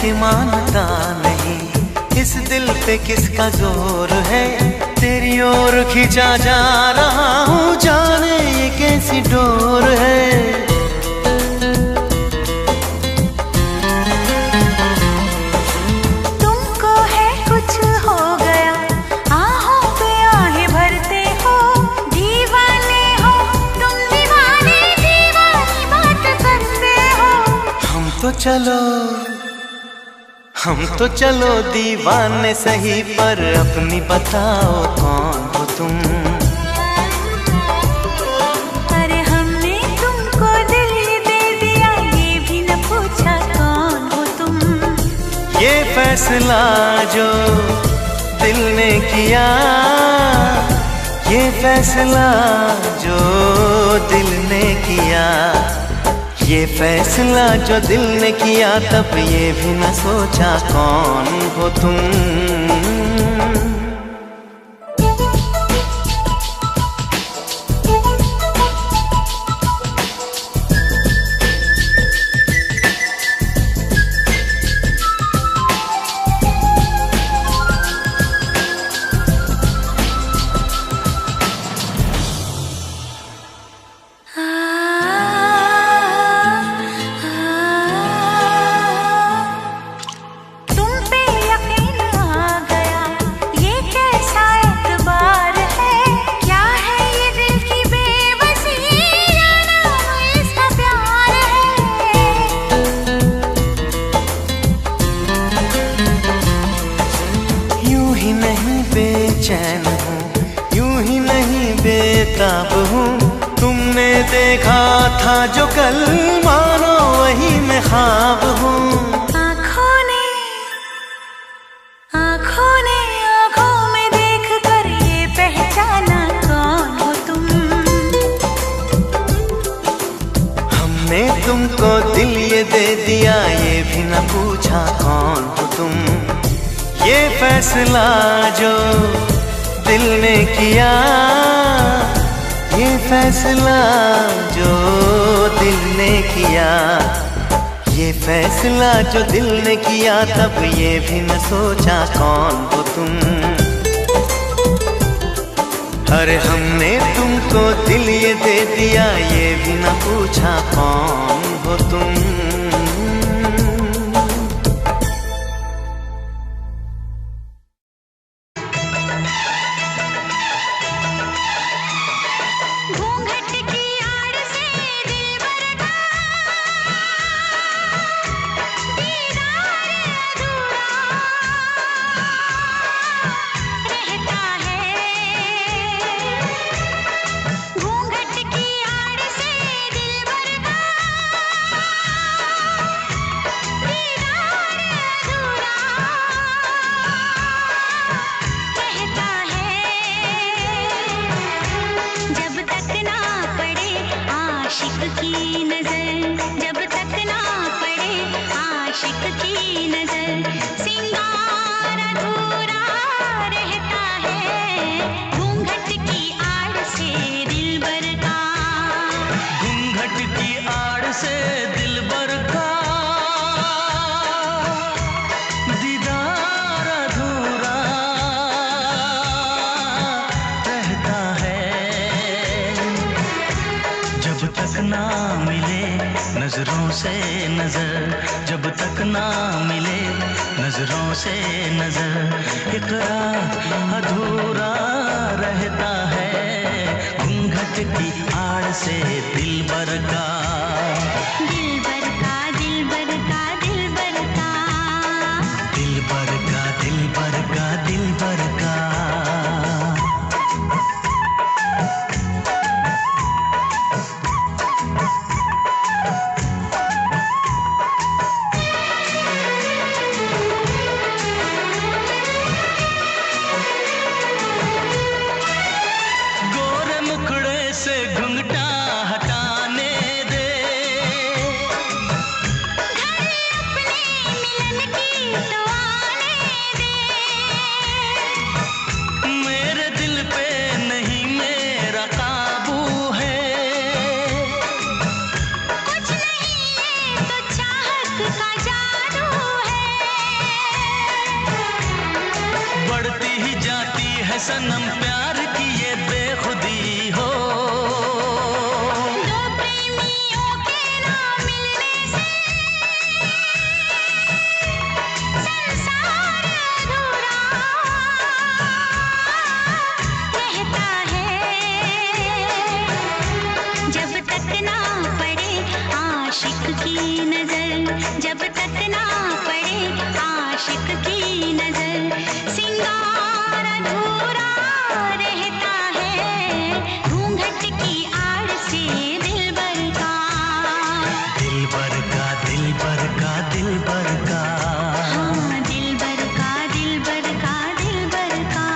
कि मानता नहीं इस दिल पे किसका जोर है, तेरी ओर खींचा जा रहा हूँ, जाने ये कैसी डोर है। तुमको है कुछ हो गया, आहों पे आहें भरते हो, दीवाने हो तुम, दीवाने दीवानी बात करते हो। हम तो चलो दीवाने सही, पर अपनी बताओ कौन हो तुम। अरे हमने तुमको दिल दे दिया, ये भी न पूछा कौन हो तुम। ये फैसला जो दिल ने किया, ये फैसला जो दिल ने किया, ये फैसला जो दिल ने किया, तब ये भी न सोचा कौन हो तुम। बेचैन हूँ, यूं ही नहीं बेताब हूँ, तुमने देखा था जो कल, मानो वही मैं ख्वाब हूँ। आँखों ने आँखों में देख कर ये पहचाना कौन हो तुम। हमने तुमको दिल ये दे दिया, ये भी न पूछा कौन हो तुम। ये फैसला जो दिल ने किया, ये फैसला जो दिल ने किया, ये फैसला जो दिल ने किया, तब ये भी न सोचा कौन हो तुम। अरे हमने तुमको दिल ये दे दिया, ये भी न पूछा कौन हो तुम। नजरों से नजर, जब तक ना मिले नजरों से नजर, इकरार अधूरा रहता है, घूंघट की आड़ से दिलबर का। सनम प्यार की ये बेखुदी हो। दो प्रेमियों के ना मिलने से संसार अधूरा रहता है। जब तक ना पड़े आशिक की नजर, जब तक ना पड़े आशिक की नजर, सिंगार अधूरा रहता है। घूंघट की आड़ से दिलबर का, दिलबर का दिलबर का दिलबर का, हाँ दिलबर का दिलबर का दिलबर का।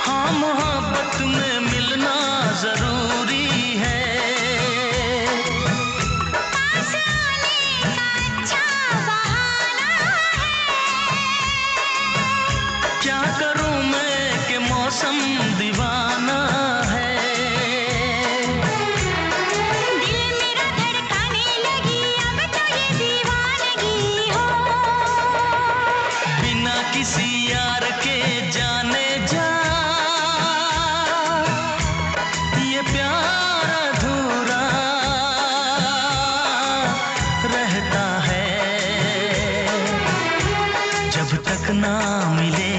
हाँ मोहब्बत में मिलना जरूरी है। पास आने का अच्छा बहाना क्या करूं मैं कि मौसम दीवाना है। दिल मेरा धड़काने लगी अब तो ये दीवानगी हो। बिना किसी यार के जाने जा ये प्यार अधूरा रहता है। जब तक ना मिले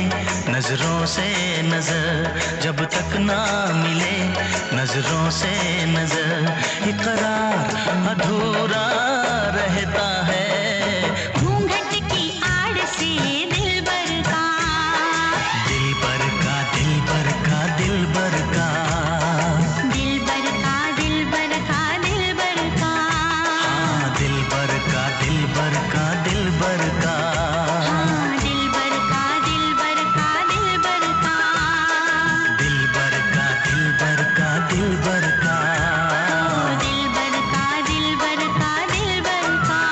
नजरों से नजर, जब तक ना मिले नजरों से नजर, इकरार अधूरा रहता है। घूंघट की आड़ से दिलबर का, दिलबर का दिलबर का दिलबर का, दिलबर का दिलबर का दिलबर का, हाँ दिलबर का दिलबर का दिलबर का, हाँ दिलबर का दिलबर का दिलबर का, दिलबर का दिलबर का दिलबर का, दिलबर का दिलबर का दिलबर का,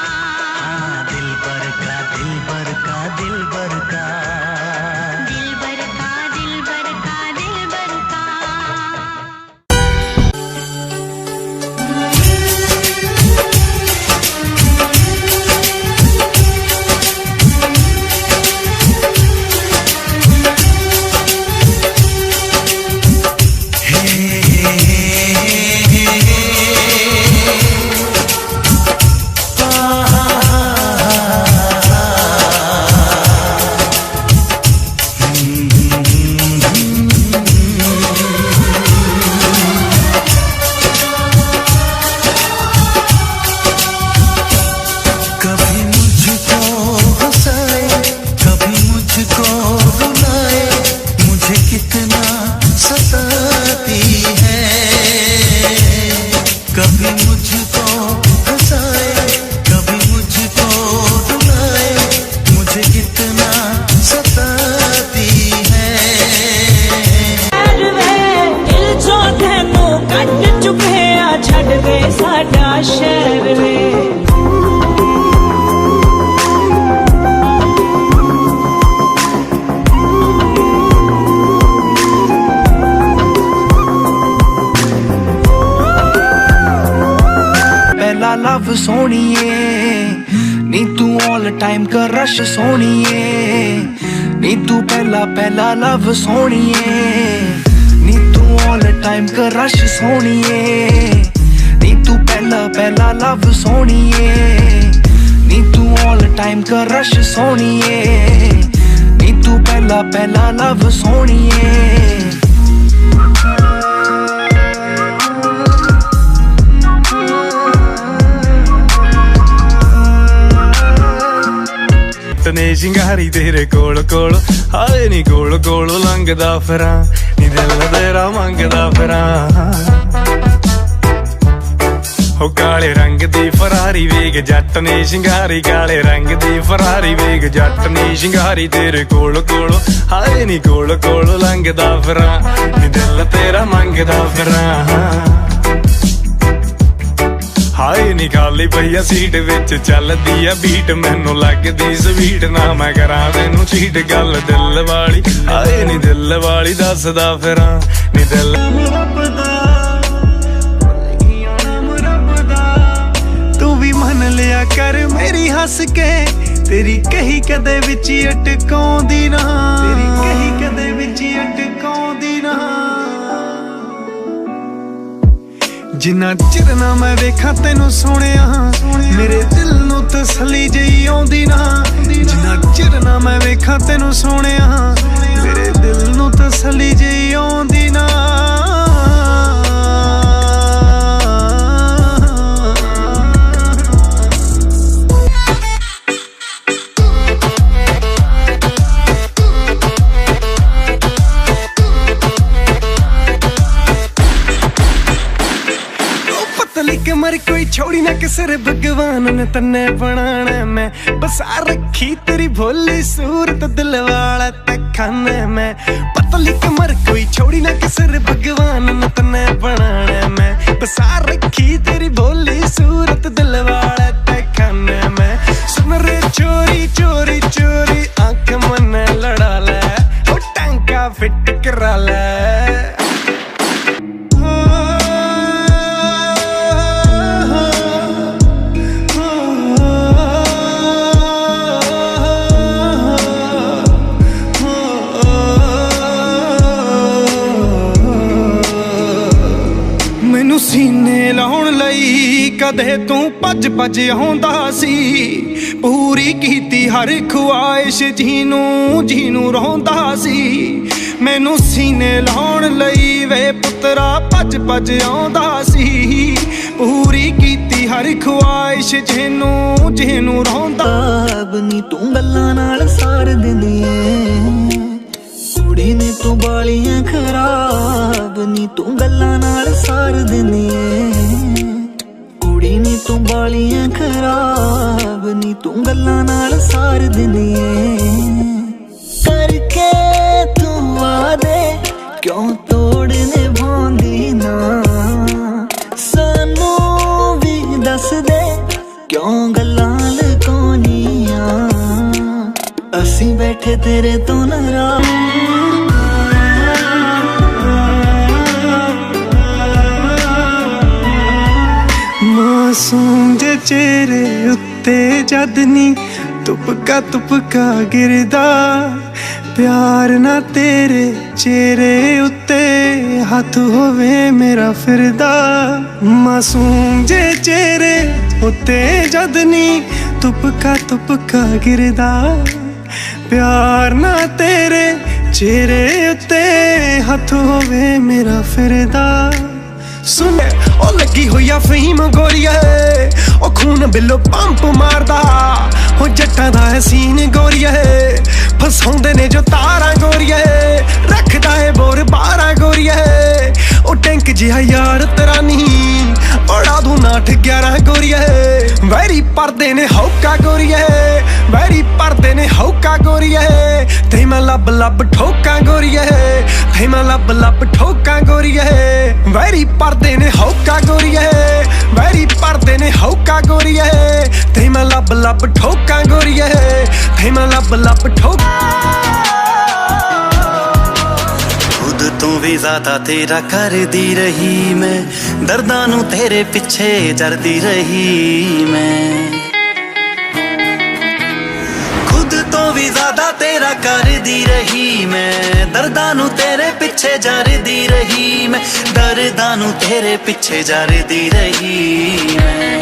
हाँ दिलबर का दिलबर का दिलबर का। दिलबर का दिलबर का दिलबर का। कभी मुझको हंसाए, कभी मुझको रुलाए, मुझे कितना सताती है। कभी मुझको हंसाए, कभी मुझको रुलाए, मुझे कितना सताती है। दिल जो तेनू कट चुके आ छड़ दे साडा शहर वे। पहला लव सोनिए नी तू ऑल टाइम कर रश सोनिए, नी तू पहला पहला लव सोनिए, नी तू ऑल टाइम कर रश सोनिए, नी तू पहला पहला लव सोनिए, नी तू ऑल टाइम कर रश सोनिए, नी तू पहला पहला लव सोनिए। तने शिंगारी तेरे कोल कोल हाए नी कोल कोल लंघदा फिरां नी दिल तेरा मंगदा फिरां ਹੋ ਕਾਲੇ ਰੰਗ ਦੀ ਫਰਾਰੀ ਵੇਖ ਜੱਟ ਨੇ ਸ਼ਿੰਗਾਰੀ, ਕਾਲੇ ਰੰਗ ਦੀ ਫਰਾਰੀ ਵੇਖ ਜੱਟ ਨੇ ਸ਼ਿੰਗਾਰੀ, ਤੇਰੇ ਕੋਲ ਕੋਲ ਹਾਏ ਨੀ ਕੋਲ ਕੋਲ ਲੰਘਦਾ ਫਿਰਾਂ, ਨੀ ਦਿਲ ਤੇਰਾ ਮੰਗਦਾ ਫਿਰਾਂ। ਹਾਏ ਨੀ ਖਾਲੀ ਪਈ ਆ ਸੀਟ ਵਿੱਚ ਚੱਲਦੀ ਆ ਬੀਟ, ਮੈਨੂੰ ਲੱਗਦੀ ਸਵੀਟ ਨਾ ਮੈਂ ਕਰਾਂ ਤੈਨੂੰ ਚੀਟ, ਗੱਲ ਦਿਲ ਵਾਲੀ ਹਾਏ ਨੀ ਦਿਲ ਵਾਲੀ ਦੱਸਦਾ ਫਿਰਾਂ, ਨੀ ਦਿਲ ਰੱਬ ਦਾ ਤੂੰ ਵੀ ਮੰਨ ਲਿਆ ਕਰ ਮੇਰੀ ਹੱਸ ਕੇ, ਤੇਰੀ ਕਹੀ ਕਦੇ ਵਿੱਚ ਅਟਕਾਉਂਦੀ ਨਾ, ਤੇਰੀ ਕਹੀ ਕਦੇ ਵਿੱਚ ਅਟਕਾਉਂਦੀ ਨਾ। ਜਿੰਨਾ ਚਿਰ ਨਾ ਮੈਂ ਵੇਖਾਂ ਤੈਨੂੰ ਸੋਹਣਿਆ, ਮੇਰੇ ਦਿਲ ਨੂੰ ਤਸੱਲੀ ਜਿਹੀ ਆਉਂਦੀ ਨਾ, ਜਿੰਨਾ ਚਿਰ ਨਾ ਮੈਂ ਵੇਖਾਂ ਤੈਨੂੰ ਸੋਹਣਿਆ, ਮੇਰੇ ਦਿਲ ਨੂੰ ਤਸੱਲੀ ਜਿਹੀ ਆਉਂਦੀ ਨਾ। लिख मर कोई छोड़ी ना किसर भगवान ने तन्ने बनाना, मैं बसा रखी तेरी भोली सूरत दिल वाला तखाने में। पतली कमर कोई छोड़ी ना किसर भगवान ने तन्ने बनाना, मैं बसा रखी तेरी भोली सूरत दिल वाला तखाने में। सुन रे चोरी चोरी चोरी आंख मन लड़ा ले, ओ टांका फिट करा ले। सीने लाउण लई कदे तू भज भज आउंदा सी, पूरी कीती हर ख्वाहिश जीनू जीनू रोंदा सी। मैनू सीने लाउण लई वे पुत्रा भज भज आउंदा सी, पूरी कीती हर ख्वाहिश जीनू जीनू रोंदा। नी तू गल्लां नाल सार दिंदी ऐ, कुड़ी ने तू बालियां खराब, नी तू गल्लां नाल सार दिंदी ऐ, कुड़ी ने तू बालियां खराब, नी तू गल्लां नाल सार दिंदी ऐ। करके तू वादे क्यों तोड़ निभांदी ना, सानू भी दस दे क्यों गल्लां लुकाउणियां, असीं बैठे तेरे तो नाराज। मासूम जे चेहरे उत्ते जद नी तुपका गिरदा, प्यार ना तेरे चेहरे उत्ते हाथ होवे मेरा फिरदा। मासूम जे चेहरे उत्ते जद नी तुपका गिरदा, प्यार ना तेरे चेहरे उत्ते हाथ होवे मेरा फिरदा। सुन ओ लगी हुई आ फहीम गोरिया, ओ खून बिलो पंप मारदा, ओ जट्टां दा है सीन गोरिया, फसाउंदे ने जो तारा गोरिया, रखदा है बोर 12 गोरिया, ओ टैंक जिहा यार तेरा नहीं बड़ा दू 8-11 गोरिया। वैरी परदे ने हौका गोरिया, वैरी परदे ने हौका गोरिया, ते मैं लब लब ठोका गोरिया, ते मैं लब लब ठोका गोरिया। वैरी परदे ने हौका गोरिया, वैरी परदे ने हौका गोरिया, ते मैं लब लब ठोका गोरिया, ते मैं लब लब ठोका। खुद तू भी ज्यादा तेरा कर दी रही मैं, दर्दां नू तेरे पिछे जरदी रही मैं। खुद तो भी ज्यादा तेरा कर दी रही मैं, दर्दां नू तेरे पिछे जरदी रही मैं, दर्दां नू तेरे पिछे जरदी रही मैं।